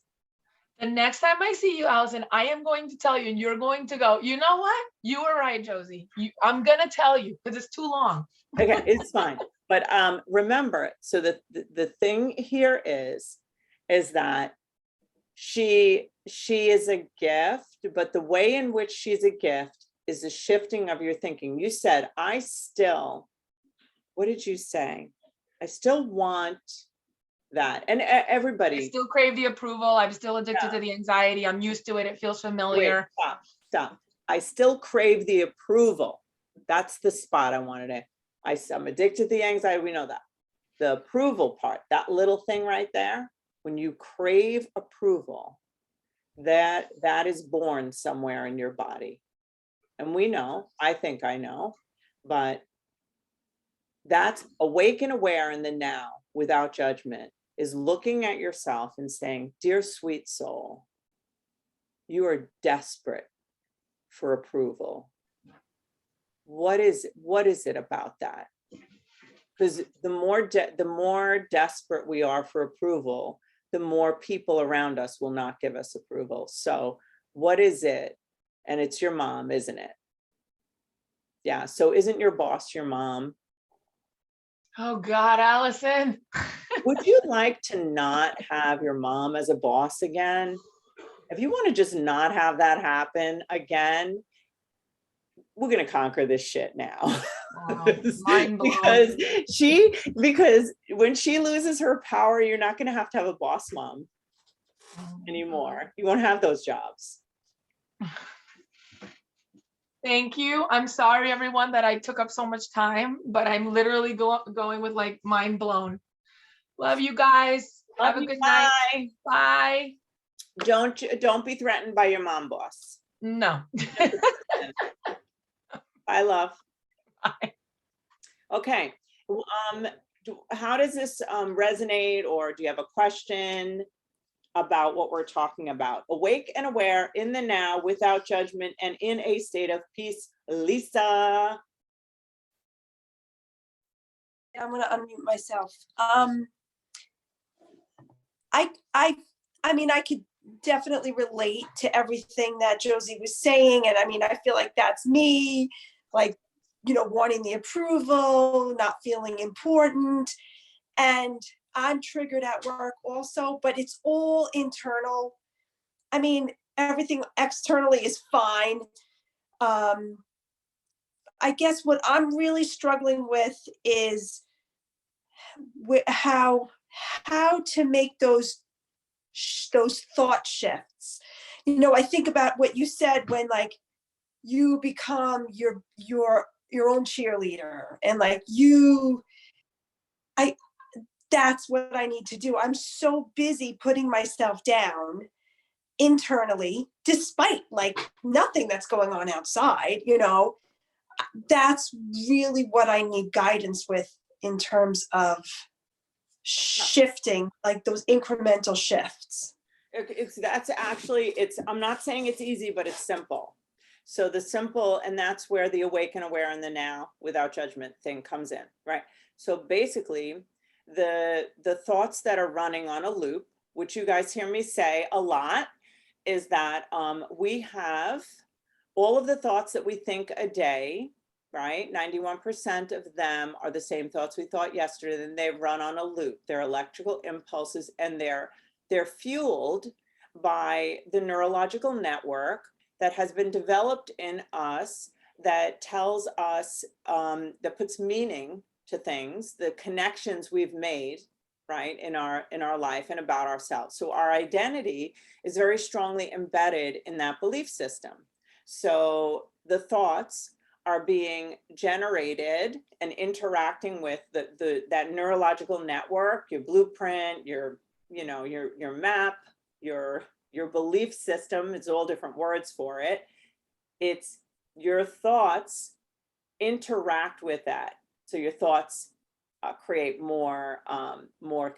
The next time I see you, Alison, I am going to tell you, and you're going to go, you know what? You were right, Josie. I'm going to tell you because it's too long. Okay, it's fine. But remember, so the thing here is that she is a gift, but the way in which she's a gift is the shifting of your thinking. You said, what did you say? I still want that. And everybody. I still crave the approval. I'm still addicted to the anxiety. I'm used to it. It feels familiar. Wait, stop. I still crave the approval. That's the spot I wanted to. I'm addicted to the anxiety. We know that. The approval part, that little thing right there, when you crave approval, that is born somewhere in your body. And we know, I think I know, but that's awake and aware in the now without judgment is looking at yourself and saying, dear sweet soul, you are desperate for approval. What is it about that? Because the more desperate we are for approval, the more people around us will not give us approval. So what is it? And it's your mom, isn't it? Yeah. So isn't your boss your mom? Oh God, Alison. Would you like to not have your mom as a boss again? If you want to just not have that happen again, we're going to conquer this shit now. Wow, mind blown. because when she loses her power, you're not going to have a boss mom anymore. You won't have those jobs. Thank you. I'm sorry, everyone, that I took up so much time, but I'm literally going with like mind blown. Love you guys. Love Have a you. good Bye. night. Bye. Don't be threatened by your mom boss. No. Bye, love. Bye. Okay. How does this resonate, or do you have a question about what we're talking about? Awake and aware in the now without judgment and in a state of peace. Lisa. I'm going to unmute myself. I mean, I could definitely relate to everything that Josie was saying. And I mean, I feel like that's me, like, you know, wanting the approval, not feeling important. And I'm triggered at work also, but it's all internal. I mean, everything externally is fine. I guess what I'm really struggling with is how to make those thought shifts. You know, I think about what you said when like you become your own cheerleader and like that's what I need to do. I'm so busy putting myself down internally, despite like nothing that's going on outside, you know. That's really what I need guidance with in terms of shifting, like those incremental shifts. I'm not saying it's easy, but it's simple. So the simple, and that's where the awaken, aware, and the now without judgment thing comes in, right? So basically, the thoughts that are running on a loop, which you guys hear me say a lot, is that we have all of the thoughts that we think a day, right? 91% of them are the same thoughts we thought yesterday, and they run on a loop. They're electrical impulses, and they're fueled by the neurological network that has been developed in us that tells us, that puts meaning to things, the connections we've made, right, in our life and about ourselves. So our identity is very strongly embedded in that belief system. So the thoughts are being generated and interacting with that neurological network, your blueprint, your map, your belief system. It's all different words for it. It's your thoughts interact with that. So your thoughts create more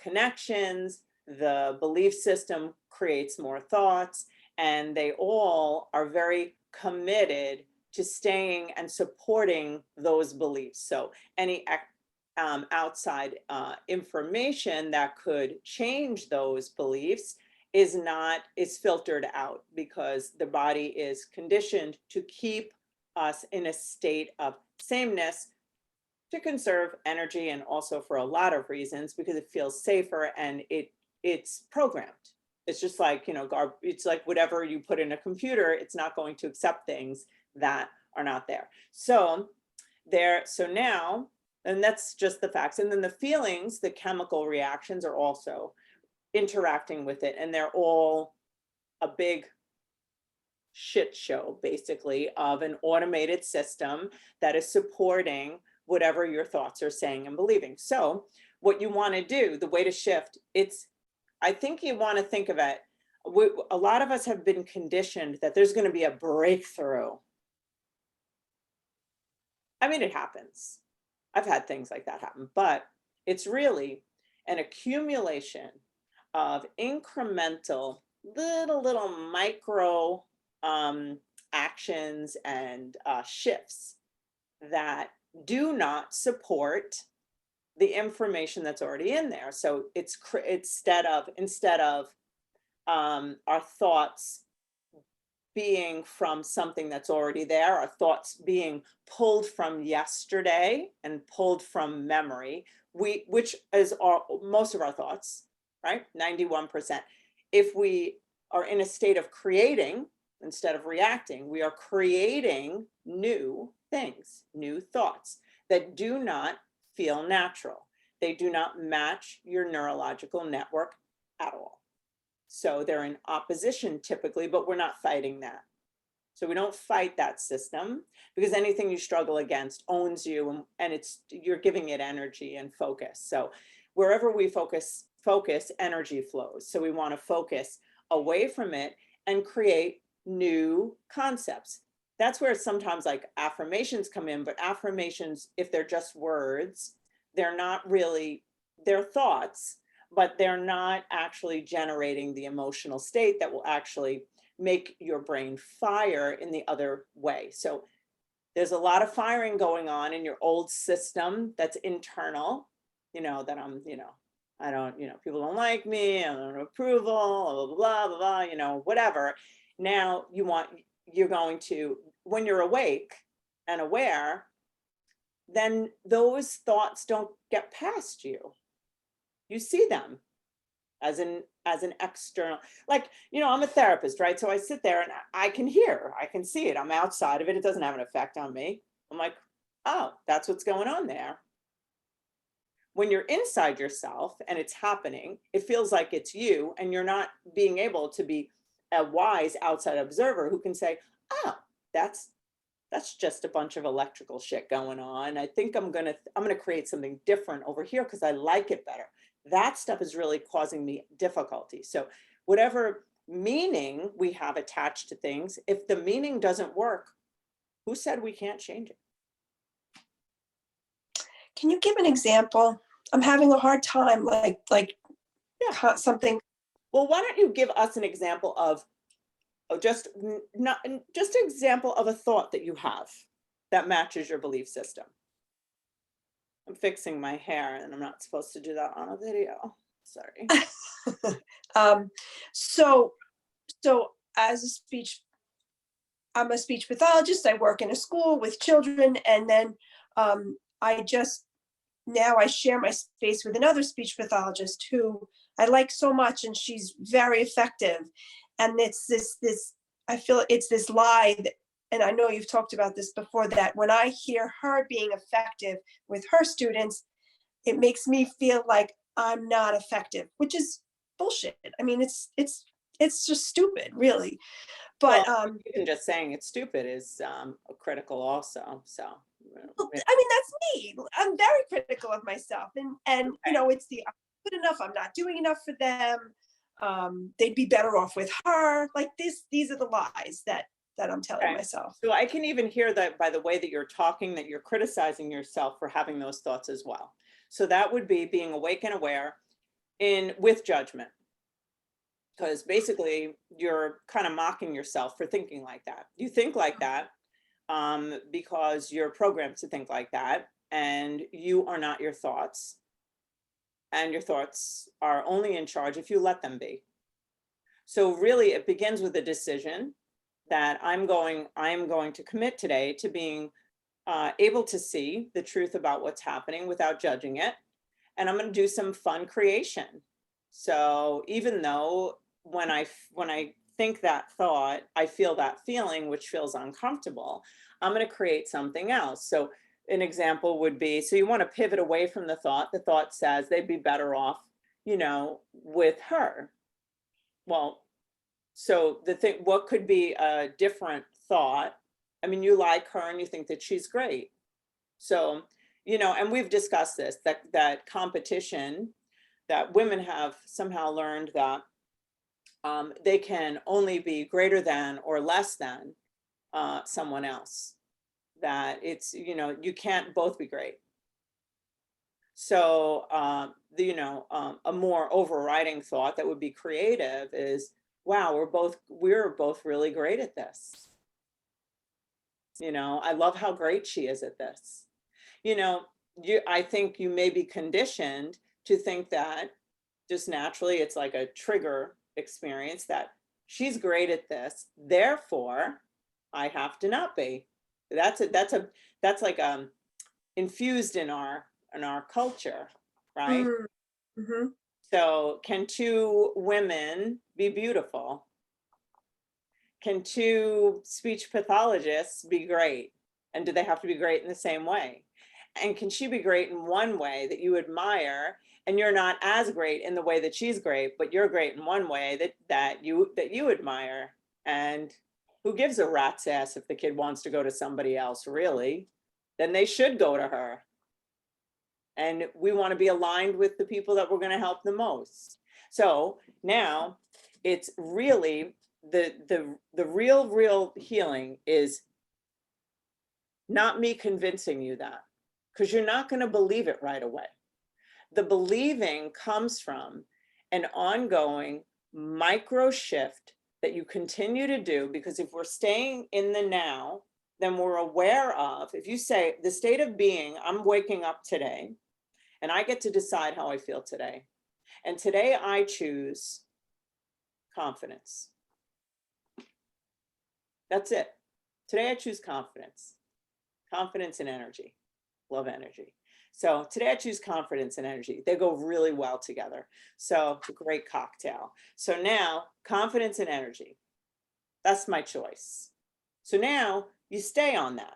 connections. The belief system creates more thoughts, and they all are very committed to staying and supporting those beliefs. So any outside information that could change those beliefs is filtered out, because the body is conditioned to keep us in a state of sameness, to conserve energy, and also for a lot of reasons, because it feels safer, and it's programmed. It's just like, it's like whatever you put in a computer, it's not going to accept things that are not there. So now, and that's just the facts. And then the feelings, the chemical reactions are also interacting with it. And they're all a big shit show, basically, of an automated system that is supporting whatever your thoughts are saying and believing. So what you want to do, the way to shift, I think you want to think of it, a lot of us have been conditioned that there's going to be a breakthrough. I mean, it happens. I've had things like that happen, but it's really an accumulation of incremental little micro actions and shifts that do not support the information that's already in there. So it's instead of our thoughts being from something that's already there, our thoughts being pulled from yesterday and pulled from memory, which is most of our thoughts, right? 91%. If we are in a state of creating instead of reacting, we are creating new things, new thoughts that do not feel natural. They do not match your neurological network at all. So they're in opposition typically, but we're not fighting that. So we don't fight that system, because anything you struggle against owns you, and you're giving it energy and focus. So wherever we focus, energy flows. So we want to focus away from it and create new concepts. That's where sometimes like affirmations come in, but affirmations, if they're just words, they're not really, they're thoughts, but they're not actually generating the emotional state that will actually make your brain fire in the other way. So there's a lot of firing going on in your old system that's internal, that I don't, people don't like me, I don't have approval, blah, blah, blah, blah, whatever. Now you're going to, when you're awake and aware, then those thoughts don't get past you. You see them as an external, like, I'm a therapist, right? So I sit there and I can hear, I can see it. I'm outside of it. It doesn't have an effect on me. I'm like, oh, that's what's going on there. When you're inside yourself and it's happening, it feels like it's you, and you're not being able to be a wise outside observer who can say, oh, that's just a bunch of electrical shit going on. I think I'm gonna create something different over here because I like it better. That stuff is really causing me difficulty. So whatever meaning we have attached to things, if the meaning doesn't work, who said we can't change it? Can you give an example? I'm having a hard time, like Yeah. something. Well, why don't you give us an example of just not just an example of a thought that you have that matches your belief system. I'm fixing my hair and I'm not supposed to do that on a video. Sorry. So as a speech, I'm a speech pathologist. I work in a school with children, and then now I share my space with another speech pathologist who I like so much, and she's very effective. And it's this I feel it's this lie that, and I know you've talked about this before, that when I hear her being effective with her students, it makes me feel like I'm not effective, which is bullshit. I mean, it's just stupid, really. But Well, even just saying it's stupid is critical also. So well, I mean, that's me. I'm very critical of myself, and you know, it's the I'm not good enough. I'm not doing enough for them. They'd be better off with her. Like this, these are the lies that I'm telling okay. myself. So I can even hear that by the way that you're talking, that you're criticizing yourself for having those thoughts as well. So that would be being awake and aware with judgment. Because basically you're kind of mocking yourself for thinking like that. You think like that because you're programmed to think like that, and you are not your thoughts. And your thoughts are only in charge if you let them be. So really it begins with a decision that I am going to commit today to being able to see the truth about what's happening without judging it. And I'm going to do some fun creation. So even though when I think that thought, I feel that feeling, which feels uncomfortable, I'm going to create something else. So an example would be, so you want to pivot away from the thought. The thought says they'd be better off, with her. Well, so what could be a different thought? I mean, you like her and you think that she's great. So, and we've discussed this, that competition, that women have somehow learned that they can only be greater than or less than someone else. That it's, you can't both be great. So, a more overriding thought that would be creative is, wow, we're both really great at this. I love how great she is at this. I think you may be conditioned to think that just naturally it's like a trigger experience that she's great at this, therefore I have to not be. That's like infused in our culture, right? Mm-hmm. So can two women be beautiful? Can two speech pathologists be great? And do they have to be great in the same way? And can she be great in one way that you admire, and you're not as great in the way that she's great, but you're great in one way that you admire? And who gives a rat's ass if the kid wants to go to somebody else, really? Then they should go to her. And we want to be aligned with the people that we're going to help the most. So now it's really the real healing is not me convincing you that, because you're not going to believe it right away. The believing comes from an ongoing micro shift that you continue to do, because if we're staying in the now, then we're aware of, if you say the state of being, I'm waking up today and I get to decide how I feel today. And today I choose confidence. That's it. Today I choose confidence. Confidence and energy. Love energy. So today I choose confidence and energy. They go really well together. So it's a great cocktail. So now confidence and energy, that's my choice. So now you stay on that.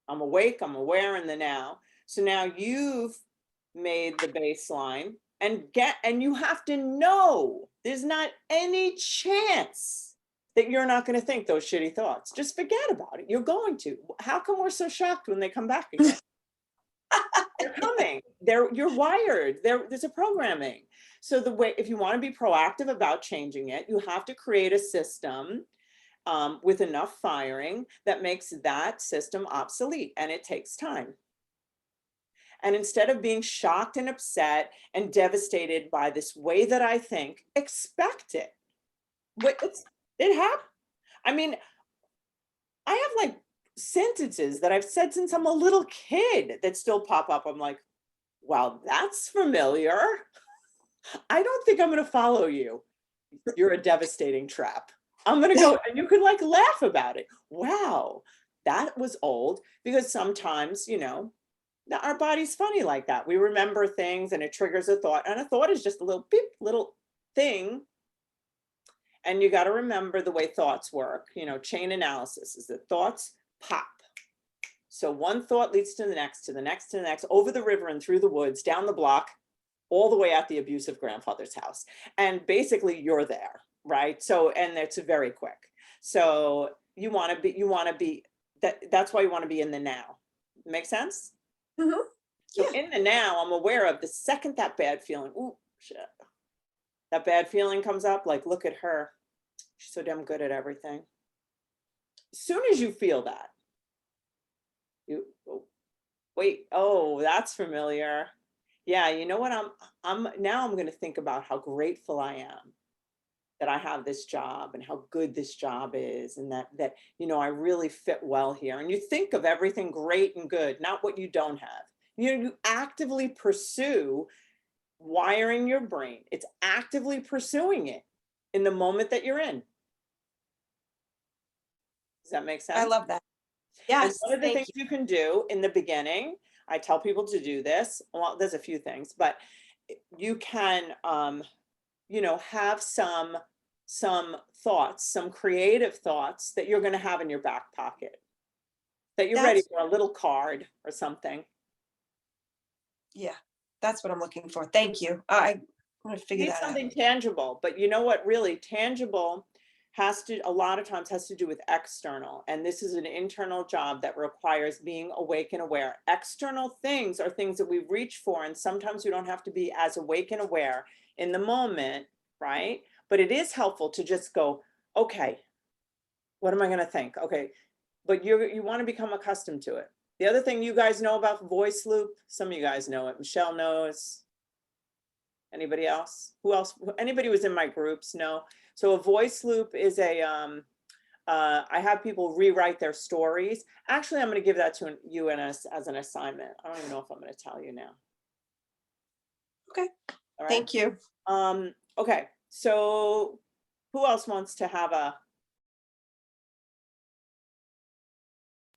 I'm awake, I'm aware in the now. So now you've made the baseline, and you have to know there's not any chance that you're not going to think those shitty thoughts. Just forget about it. You're going to. How come we're so shocked when they come back again? They're coming. You're wired. There's a programming. So if you want to be proactive about changing it, you have to create a system with enough firing that makes that system obsolete, and it takes time. And instead of being shocked and upset and devastated by this way that I think, expect it. It happened. I mean, I have like sentences that I've said since I'm a little kid that still pop up. I'm like, wow, that's familiar. I don't think I'm going to follow you. You're a devastating trap. I'm going to go, and you can like laugh about it. Wow, that was old. Because sometimes, you know, our body's funny like that. We remember things and it triggers a thought, and a thought is just a little beep, little thing. And you got to remember the way thoughts work. You know, chain analysis is that thoughts pop. So one thought leads to the next, to the next, to the next, over the river and through the woods, down the block, all the way at the abusive grandfather's house. And basically you're there, right? So, and it's very quick. So you want to be, that's why you want to be in the now. Make sense? Mhm. So in the now, I'm aware of the second that bad feeling, ooh, shit. That bad feeling comes up, like, look at her. She's so damn good at everything. As soon as you feel that, you, oh, wait, oh, that's familiar. Yeah, you know what, I'm going to think about how grateful I am that I have this job and how good this job is, and that, you know, I really fit well here. And you think of everything great and good, not what you don't have. You actively pursue wiring your brain. It's actively pursuing it in the moment that you're in. Does that make sense? I love that. And Yes, one of the thank things you. you can do in the beginning, I tell people to do this. Well, there's a few things, but you can, you know, have some thoughts, some creative thoughts that you're going to have in your back pocket, that you're ready That's, for, a little card or something. yeah, that's what I'm looking for. Thank you. I'm gonna You figure need that out. something tangible, but you know what, really tangible has to, a lot of times has to do with external. And this is an internal job that requires being awake and aware. External things are things that we reach for. And sometimes we don't have to be as awake and aware in the moment, right? But it is helpful to just go, okay, what am I going to think? Okay. But you want to become accustomed to it. The other thing you guys know about voice loop, some of you guys know it. Michelle knows. Anybody else? Who else? Anybody who was in my groups know. So a voice loop is a, I have people rewrite their stories. Actually, I'm going to give that to you as an assignment. I don't even know if I'm going to tell you now. Okay, All right. thank you. Okay, so who else wants to have a?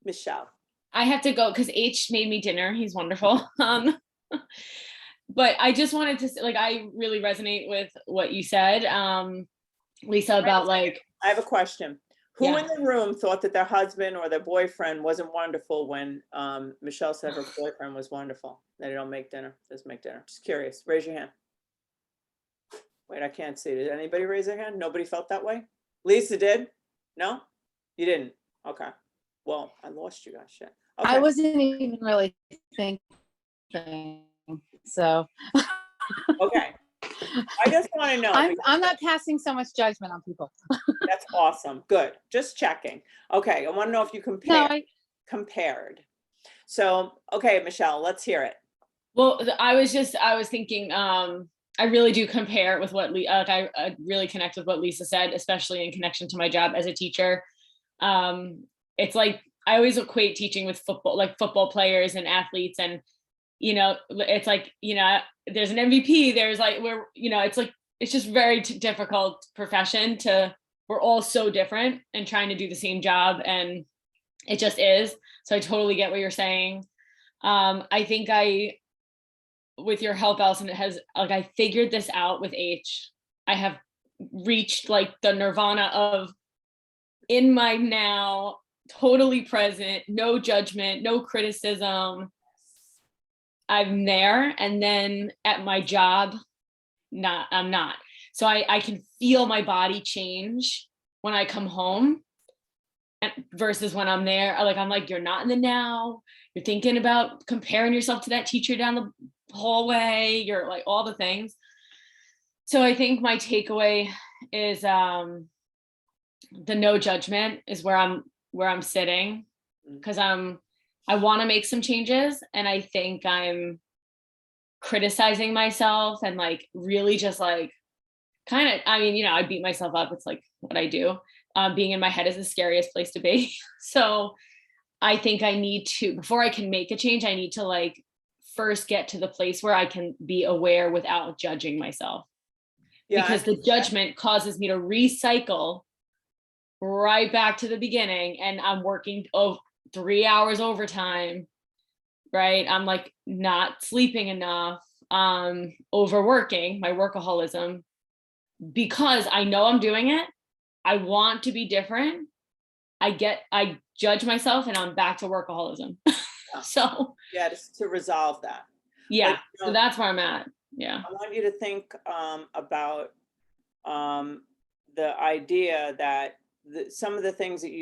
Michelle. I have to go because H made me dinner. He's wonderful. But I just wanted to say, like, I really resonate with what you said, Lisa, about like. I have a question. Who Yeah. in the room thought that their husband or their boyfriend wasn't wonderful when Michelle said her boyfriend was wonderful? They don't make dinner. Doesn't make dinner. Just curious. Raise your hand. Wait, I can't see. Did anybody raise their hand? Nobody felt that way? Lisa did? No? You didn't? Okay. Well, I lost you guys. Shit. Okay. I wasn't even really thinking, so. Okay. I just want to know. I'm not casting so much judgment on people. That's awesome. Good. Just checking. Okay. I want to know if you compared. So, okay, Michelle, let's hear it. Well, I was thinking, I really do compare with what I really connect with what Lisa said, especially in connection to my job as a teacher. It's like, I always equate teaching with football, like football players and athletes. And, you know, it's like, you know, there's an MVP, there's like, you know, it's like, it's just very difficult profession we're all so different and trying to do the same job. And it just is. So I totally get what you're saying. I think with your help, Alison, I figured this out with H. I have reached like the nirvana of in my now, totally present, no judgment, no criticism. I'm there. And then at my job, I'm not. So I can feel my body change when I come home versus when I'm there. I'm like, you're not in the now. You're thinking about comparing yourself to that teacher down the hallway. You're like all the things. So I think my takeaway is the no judgment is where I'm sitting, because I want to make some changes, and I think I'm criticizing myself and like really just like kind of, I mean, you know, I beat myself up. It's like what I do, being in my head is the scariest place to be. So I think I need to, before I can make a change, I need to like first get to the place where I can be aware without judging myself. Yeah, Because the judgment causes me to recycle right back to the beginning, and I'm working 3 hours overtime, right? I'm like not sleeping enough, overworking, my workaholism, because I know I'm doing it. I want to be different. I judge myself and I'm back to workaholism. So yeah, just to resolve that. yeah, But, you so know, that's where I'm at. Yeah. I want you to think about the idea that some of the things that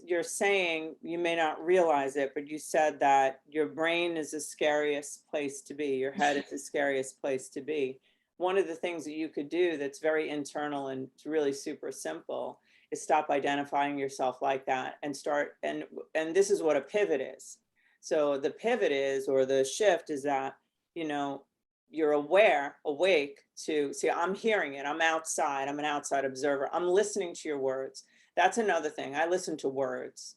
you're saying, you may not realize it, but you said that your brain is the scariest place to be. Your head is the scariest place to be. One of the things that you could do that's very internal and it's really super simple is stop identifying yourself like that and start. And this is what a pivot is. So the pivot is, or the shift is that, you know, you're awake to see, I'm hearing it. I'm outside. I'm an outside observer. I'm listening to your words. That's another thing. I listen to words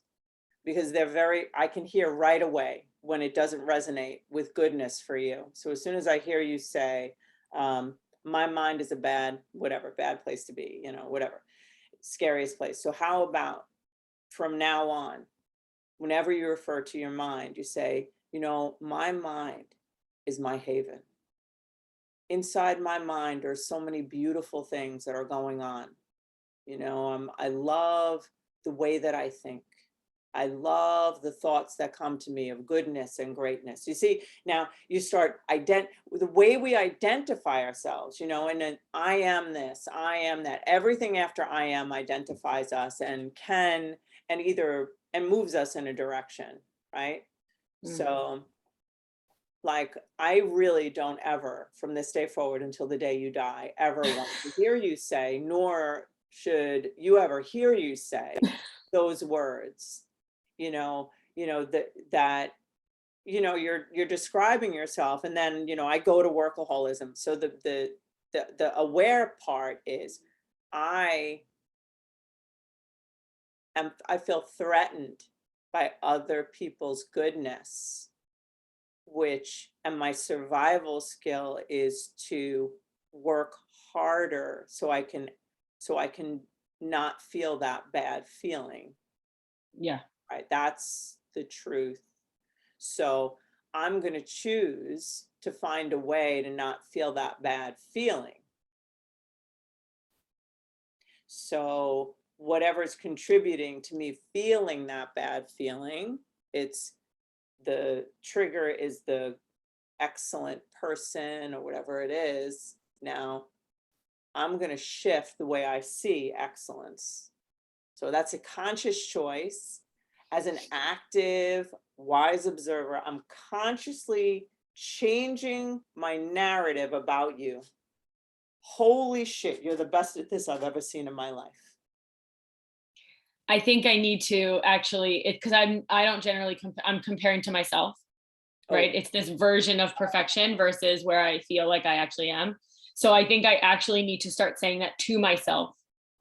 because I can hear right away when it doesn't resonate with goodness for you. So as soon as I hear you say, my mind is a bad place to be, whatever, scariest place. So how about from now on, whenever you refer to your mind, you say, my mind is my haven. Inside my mind are so many beautiful things that are going on. I love the way that I think. I love the thoughts that come to me of goodness and greatness. You see, now you start the way we identify ourselves, and then I am this, I am that. Everything after I am identifies us and moves us in a direction, right? So like, I really don't ever, from this day forward until the day you die, ever want to hear you say, nor should you ever hear you say those words, that you're describing yourself. And then, I go to workaholism. So the aware part is I feel threatened by other people's goodness, and my survival skill is to work harder so I can not feel that bad feeling. Yeah. Right. That's the truth. So I'm going to choose to find a way to not feel that bad feeling. So whatever's contributing to me feeling that bad feeling, the trigger is the excellent person or whatever it is. Now I'm going to shift the way I see excellence. So that's a conscious choice. As an active, wise observer, I'm consciously changing my narrative about you. Holy shit, you're the best at this I've ever seen in my life. I think I need to actually, because I don't generally, I'm comparing to myself, right? It's this version of perfection versus where I feel like I actually am. So I think I actually need to start saying that to myself.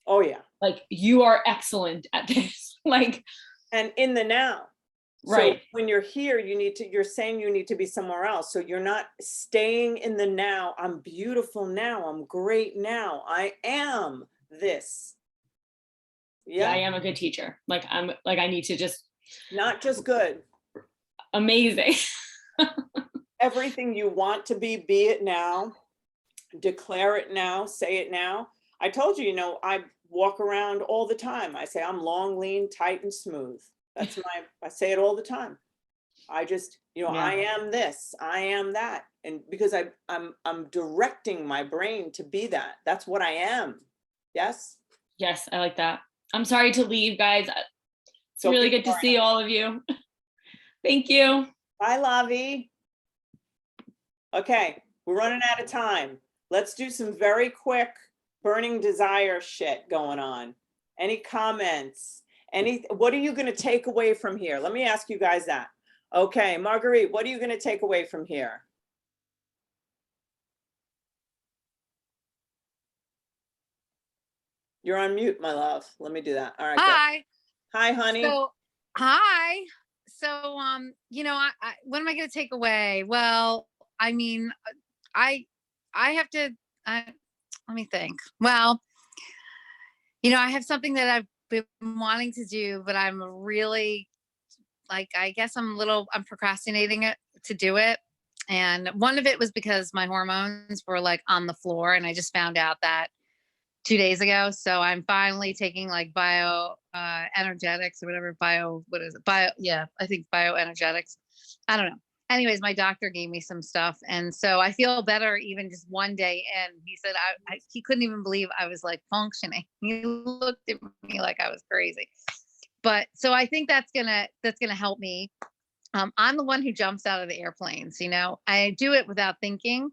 Oh yeah. Like, you are excellent at this. Like, and in the now. Right. So when you're here, you're saying you need to be somewhere else. So you're not staying in the now. I'm beautiful now. I'm great now. I am this. Yeah, I am a good teacher. Like, I need to just. Not just good. Amazing. Everything you want to be it now. Declare it now. Say it now. I told you, I walk around all the time. I say I'm long, lean, tight, and smooth. That's I say it all the time. I just, I am this, I am that. And because I'm directing my brain to be that. That's what I am. Yes? Yes, I like that. I'm sorry to leave, guys. It's really good to see all of you. Thank you. Bye, Lavi. Okay, we're running out of time. Let's do some very quick burning desire shit going on. Any comments? What are you going to take away from here? Let me ask you guys that. Okay, Marguerite, what are you going to take away from here? You're on mute, my love. Let me do that. All right, good. Hi. Hi, honey. So, hi. So, what am I going to take away? Well, I mean, I have to, let me think. Well, I have something that I've been wanting to do, but I'm really like, I guess I'm procrastinating it to do it. And one of it was because my hormones were like on the floor, and I just found out that 2 days ago. So I'm finally taking like energetics or whatever, what is it? Yeah, I think bioenergetics. I don't know. Anyways, my doctor gave me some stuff. And so I feel better even just one day in. He said he couldn't even believe I was like functioning. He looked at me like I was crazy. But so I think that's gonna help me. I'm the one who jumps out of the airplanes, I do it without thinking.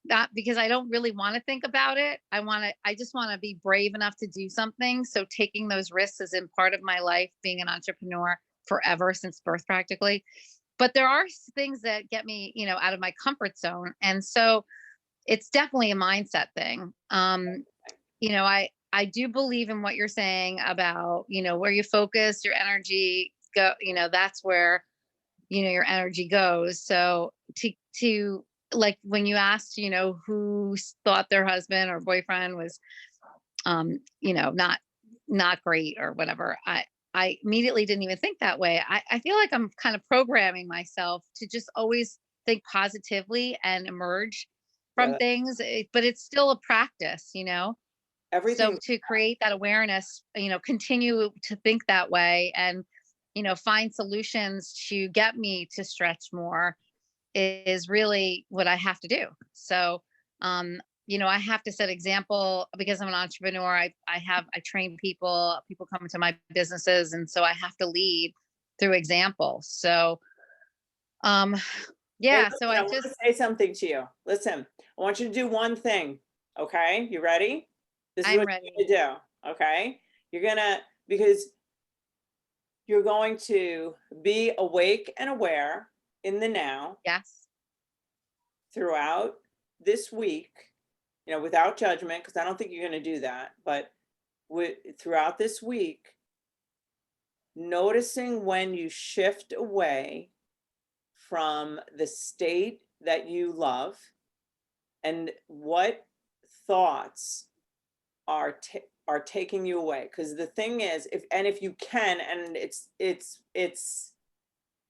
Not because I don't really want to think about it. I just want to be brave enough to do something. So taking those risks is in part of my life, being an entrepreneur forever, since birth practically. But there are things that get me, out of my comfort zone. And so it's definitely a mindset thing. I do believe in what you're saying about, where you focus your energy go, that's where, your energy goes. So to like when you asked, who thought their husband or boyfriend was, not great or whatever, I immediately didn't even think that way. I feel like I'm kind of programming myself to just always think positively and emerge from Yeah. things, but it's still a practice, Everything. So to create that awareness, continue to think that way and, find solutions to get me to stretch more is really what I have to do. So, I have to set example because I'm an entrepreneur. I train people come into my businesses. And so I have to lead through example. So, Hey, yeah, listen, so I want to say something to you. Listen, I want you to do one thing. Okay. You ready? This is I'm what ready. you're gonna do. Okay. Because you're going to be awake and aware in the now Yes. throughout this week, without judgment, because I don't think you're going to do that, but throughout this week, noticing when you shift away from the state that you love and what thoughts are taking you away. Because the thing is, if you can, and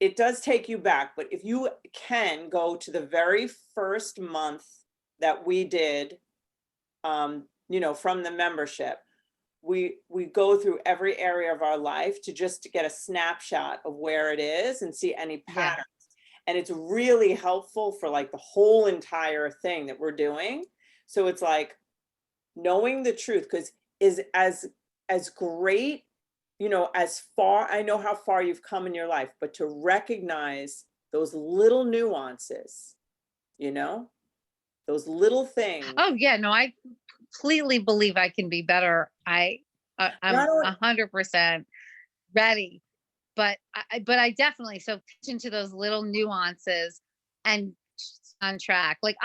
it does take you back, but if you can go to the very first month that we did, from the membership, we go through every area of our life to get a snapshot of where it is and see any patterns. And it's really helpful for like the whole entire thing that we're doing. So it's like knowing the truth, because is as great, as far, I know how far you've come in your life, but to recognize those little nuances, those little things. Oh yeah, no, I completely believe I can be better. I'm 100% ready, but I definitely, so attention to those little nuances and on track. Like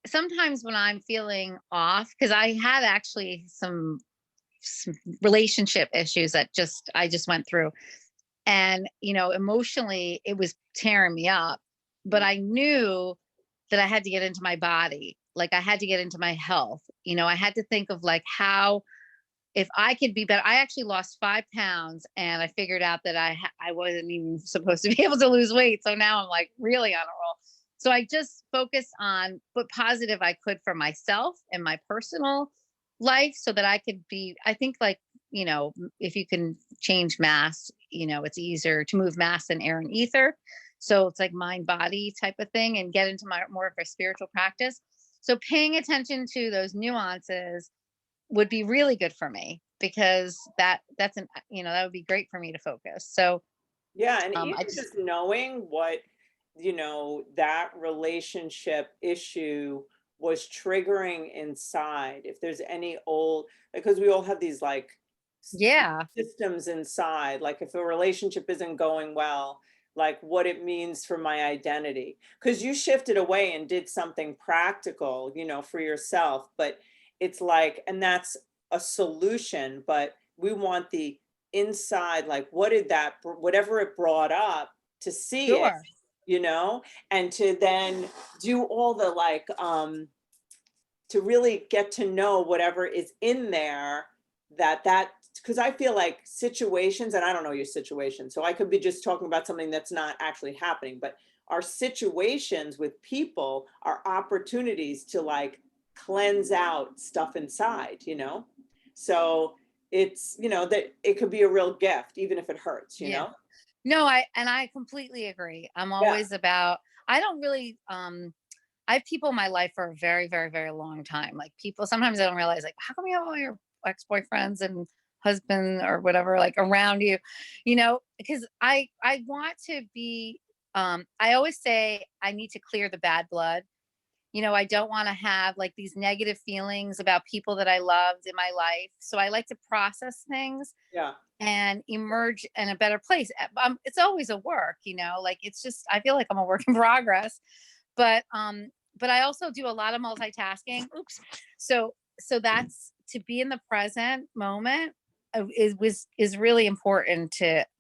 sometimes when I'm feeling off, because I had actually some relationship issues that I just went through, and emotionally it was tearing me up, but I knew that I had to get into my body. Like I had to get into my health. I had to think of like how, if I could be better. I actually lost 5 pounds, and I figured out that I wasn't even supposed to be able to lose weight. So now I'm like really on a roll. So I just focused on what positive I could for myself and my personal life, so that I could be, I think like, if you can change mass, it's easier to move mass than air and ether. So it's like mind body type of thing, and get into more of a spiritual practice. So paying attention to those nuances would be really good for me, because that would be great for me to focus. So Yeah, and I even just, just knowing what, that relationship issue was triggering inside. If there's any old, because we all have these like yeah, systems inside, like if a relationship isn't going well, like what it means for my identity. Because you shifted away and did something practical, for yourself, but it's like, and that's a solution, but we want the inside, like, what did that, whatever it brought up, to see it, Sure. you know, and to then do all the like, to really get to know whatever is in there, that because I feel like situations, and I don't know your situation, so I could be just talking about something that's not actually happening, but our situations with people are opportunities to like cleanse out stuff inside, you know? So it's, you know, that it could be a real gift, even if it hurts, you Yeah. know? No, I completely agree. I'm Yeah. always about, I don't really, I have people in my life for a very, very, very long time. Like people, sometimes I don't realize, like, how come you have all your ex-boyfriends and husband or whatever, like around you, because I want to be, I always say I need to clear the bad blood. I don't want to have like these negative feelings about people that I loved in my life. So I like to process things Yeah. and emerge in a better place. It's always a work, like it's just, I feel like I'm a work in progress, but I also do a lot of multitasking. Oops. So that's, to be in the present moment is really important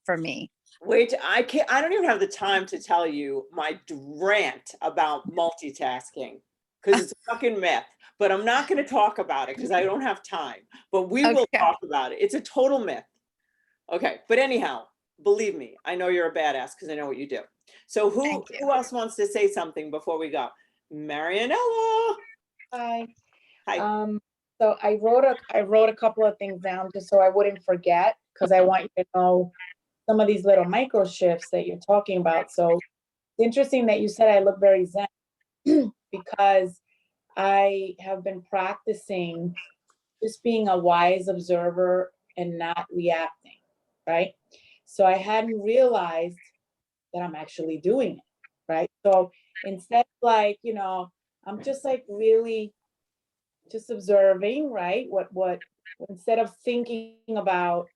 for me. Wait, I don't even have the time to tell you my rant about multitasking, because it's a fucking myth, but I'm not going to talk about it because I don't have time, but we will Okay. talk about it. It's a total myth. Okay. But anyhow, believe me, I know you're a badass because I know what you do. So Thank you. who else wants to say something before we go? Marianella. Hi. Hi. So I wrote a couple of things down just so I wouldn't forget, because I want you to know some of these little micro shifts that you're talking about. So it's interesting that you said I look very zen because I have been practicing just being a wise observer and not reacting, right? So I hadn't realized that I'm actually doing it, right? So instead, like, I'm just like really just observing, right? What instead of thinking about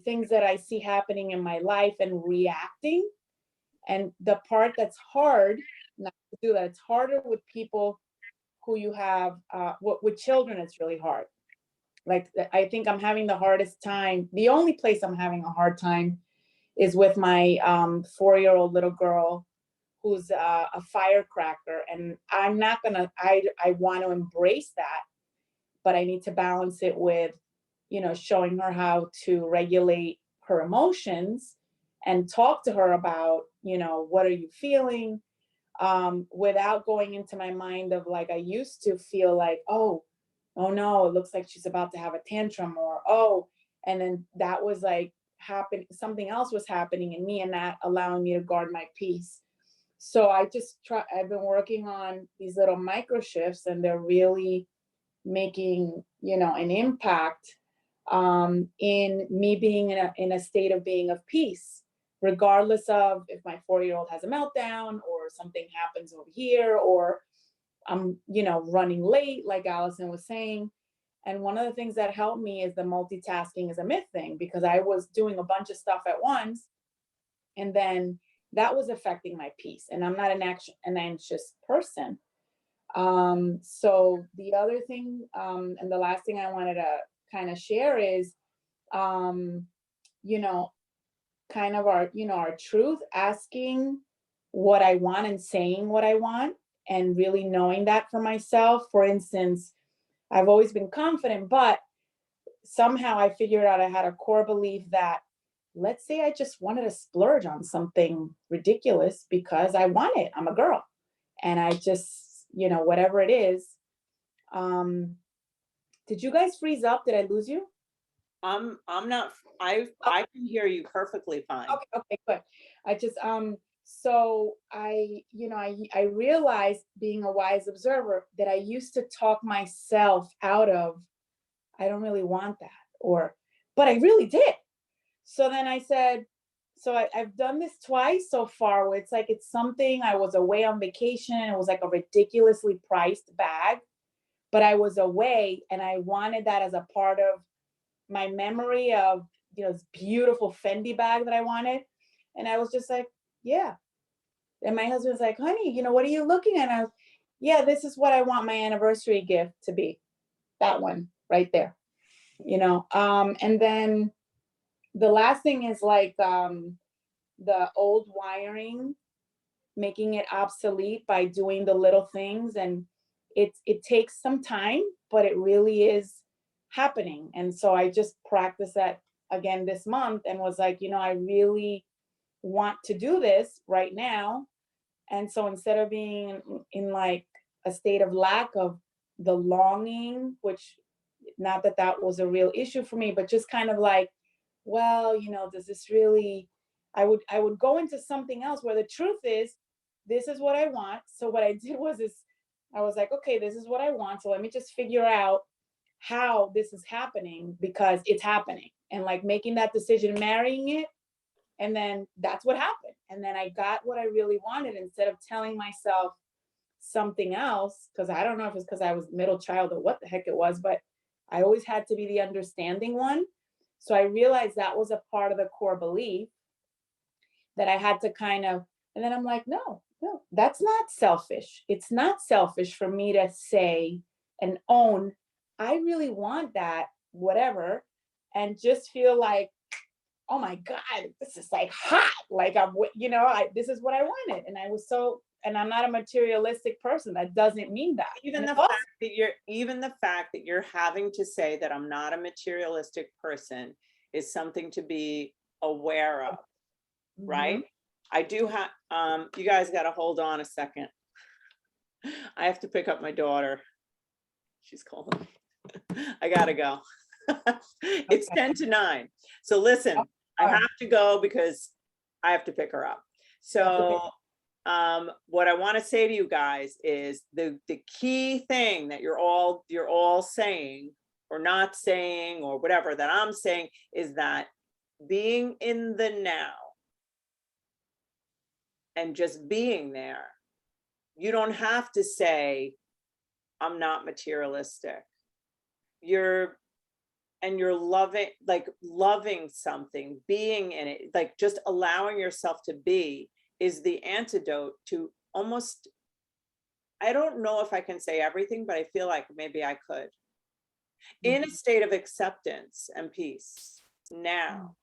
things that I see happening in my life and reacting. And the part that's hard not to do that, it's harder with people who you have, with children, it's really hard. Like, I think I'm having the hardest time. The only place I'm having a hard time is with my 4-year-old little girl who's a firecracker. And I'm not gonna, I want to embrace that, but I need to balance it with, showing her how to regulate her emotions and talk to her about, what are you feeling, without going into my mind of like, I used to feel like, oh no, it looks like she's about to have a tantrum, or, oh, and then that was like something else was happening in me and not allowing me to guard my peace. So I've been working on these little micro shifts, and they're really making, an impact, in me being in a state of being of peace, regardless of if my 4-year-old has a meltdown or something happens over here, or I'm, running late, like Allison was saying. And one of the things that helped me is the multitasking is a myth thing, because I was doing a bunch of stuff at once, and then that was affecting my peace. And I'm not an anxious person. So the other thing, and the last thing I wanted to kind of share is, you know, kind of our truth, asking what I want and saying what I want, and really knowing that for myself. For instance, I've always been confident, but somehow I figured out I had a core belief that, let's say I just wanted to splurge on something ridiculous because I want it. I'm a girl. And I just, whatever it is. Did you guys freeze up? Did I lose you? I'm not, I can hear you perfectly fine. Okay, good. I just, so I realized, being a wise observer, that I used to talk myself out of, I don't really want that, but I really did. So then I said, I've done this twice so far, where it's something, I was away on vacation, it was like a ridiculously priced bag, but I was away and I wanted that as a part of my memory of, this beautiful Fendi bag that I wanted. And I was just like, yeah. And my husband's like, honey, what are you looking at? And I was, yeah, this is what I want my anniversary gift to be. That one right there. you know. And then the last thing is like the old wiring, making it obsolete by doing the little things. And it takes some time, but it really is happening. And so I just practiced that again this month and was like, you know, I really want to do this right now. And so instead of being in like a state of lack of the longing, which not that that was a real issue for me, but just kind of like, well, you know, does this really, I would go into something else where the truth is, this is what I want. So what I did was I was like, okay, this is what I want. So let me just figure out how this is happening, because it's happening. And like making that decision, marrying it. And then that's what happened. And then I got what I really wanted instead of telling myself something else, because I don't know if it's because I was middle child or what the heck it was, but I always had to be the understanding one. So I realized that was a part of the core belief that I had to kind of, and then I'm like, no, that's not selfish. It's not selfish for me to say and own, I really want that, whatever, and just feel like, oh my God, this is like hot. Like this is what I wanted. And I was so, and I'm not a materialistic person. That doesn't mean that. Even And the fact that you're having to say that I'm not a materialistic person is something to be aware of, right? I do have, you guys got to hold on a second. I have to pick up my daughter. She's calling me. I gotta go. It's 10 to 9. So listen, I have to go because I have to pick her up. So what I want to say to you guys is the key thing that you're all saying or not saying or whatever that I'm saying is that being in the now and just being there, you don't have to say, I'm not materialistic. You're loving something, being in it, like just allowing yourself to be is the antidote to almost, I don't know if I can say everything, but I feel like maybe I could. In a state of acceptance and peace now.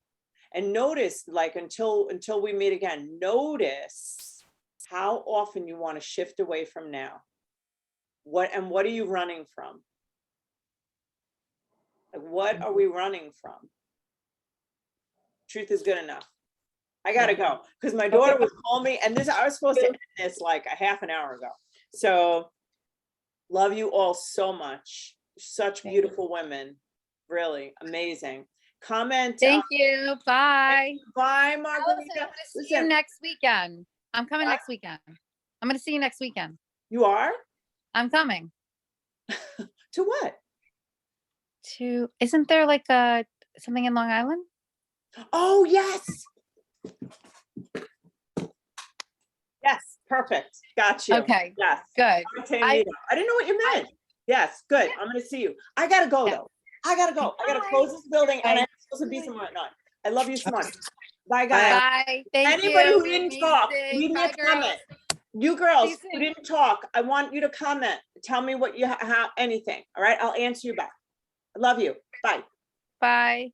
And notice, like, until we meet again, notice how often you want to shift away from now. What are you running from? Like, what are we running from? Truth is good enough. I gotta go because my daughter was calling me, and I was supposed to end this like a half an hour ago. So love you all so much. Such beautiful women, really amazing. Comment. Thank you. Bye. Bye, Alison, I'm Margarita. gonna see Listen, you next weekend. I'm coming What? next weekend. I'm gonna see you next weekend. you are I'm coming to what? to, isn't there like something in Long Island? Oh, yes. Yes, perfect. Got you. Okay, Yes. good. I didn't know what you meant. Yes, good. I'm gonna see you. I gotta go though. I gotta go. I gotta close this building and I'm supposed to be somewhere at 9. I love you so much. Bye, guys. Bye. Thank you. Anybody who didn't talk, Amazing. leave me Bye, a girls. comment. You girls See you who soon. didn't talk, I want you to comment. Tell me what you have, anything. All right, I'll answer you back. I love you. Bye. Bye.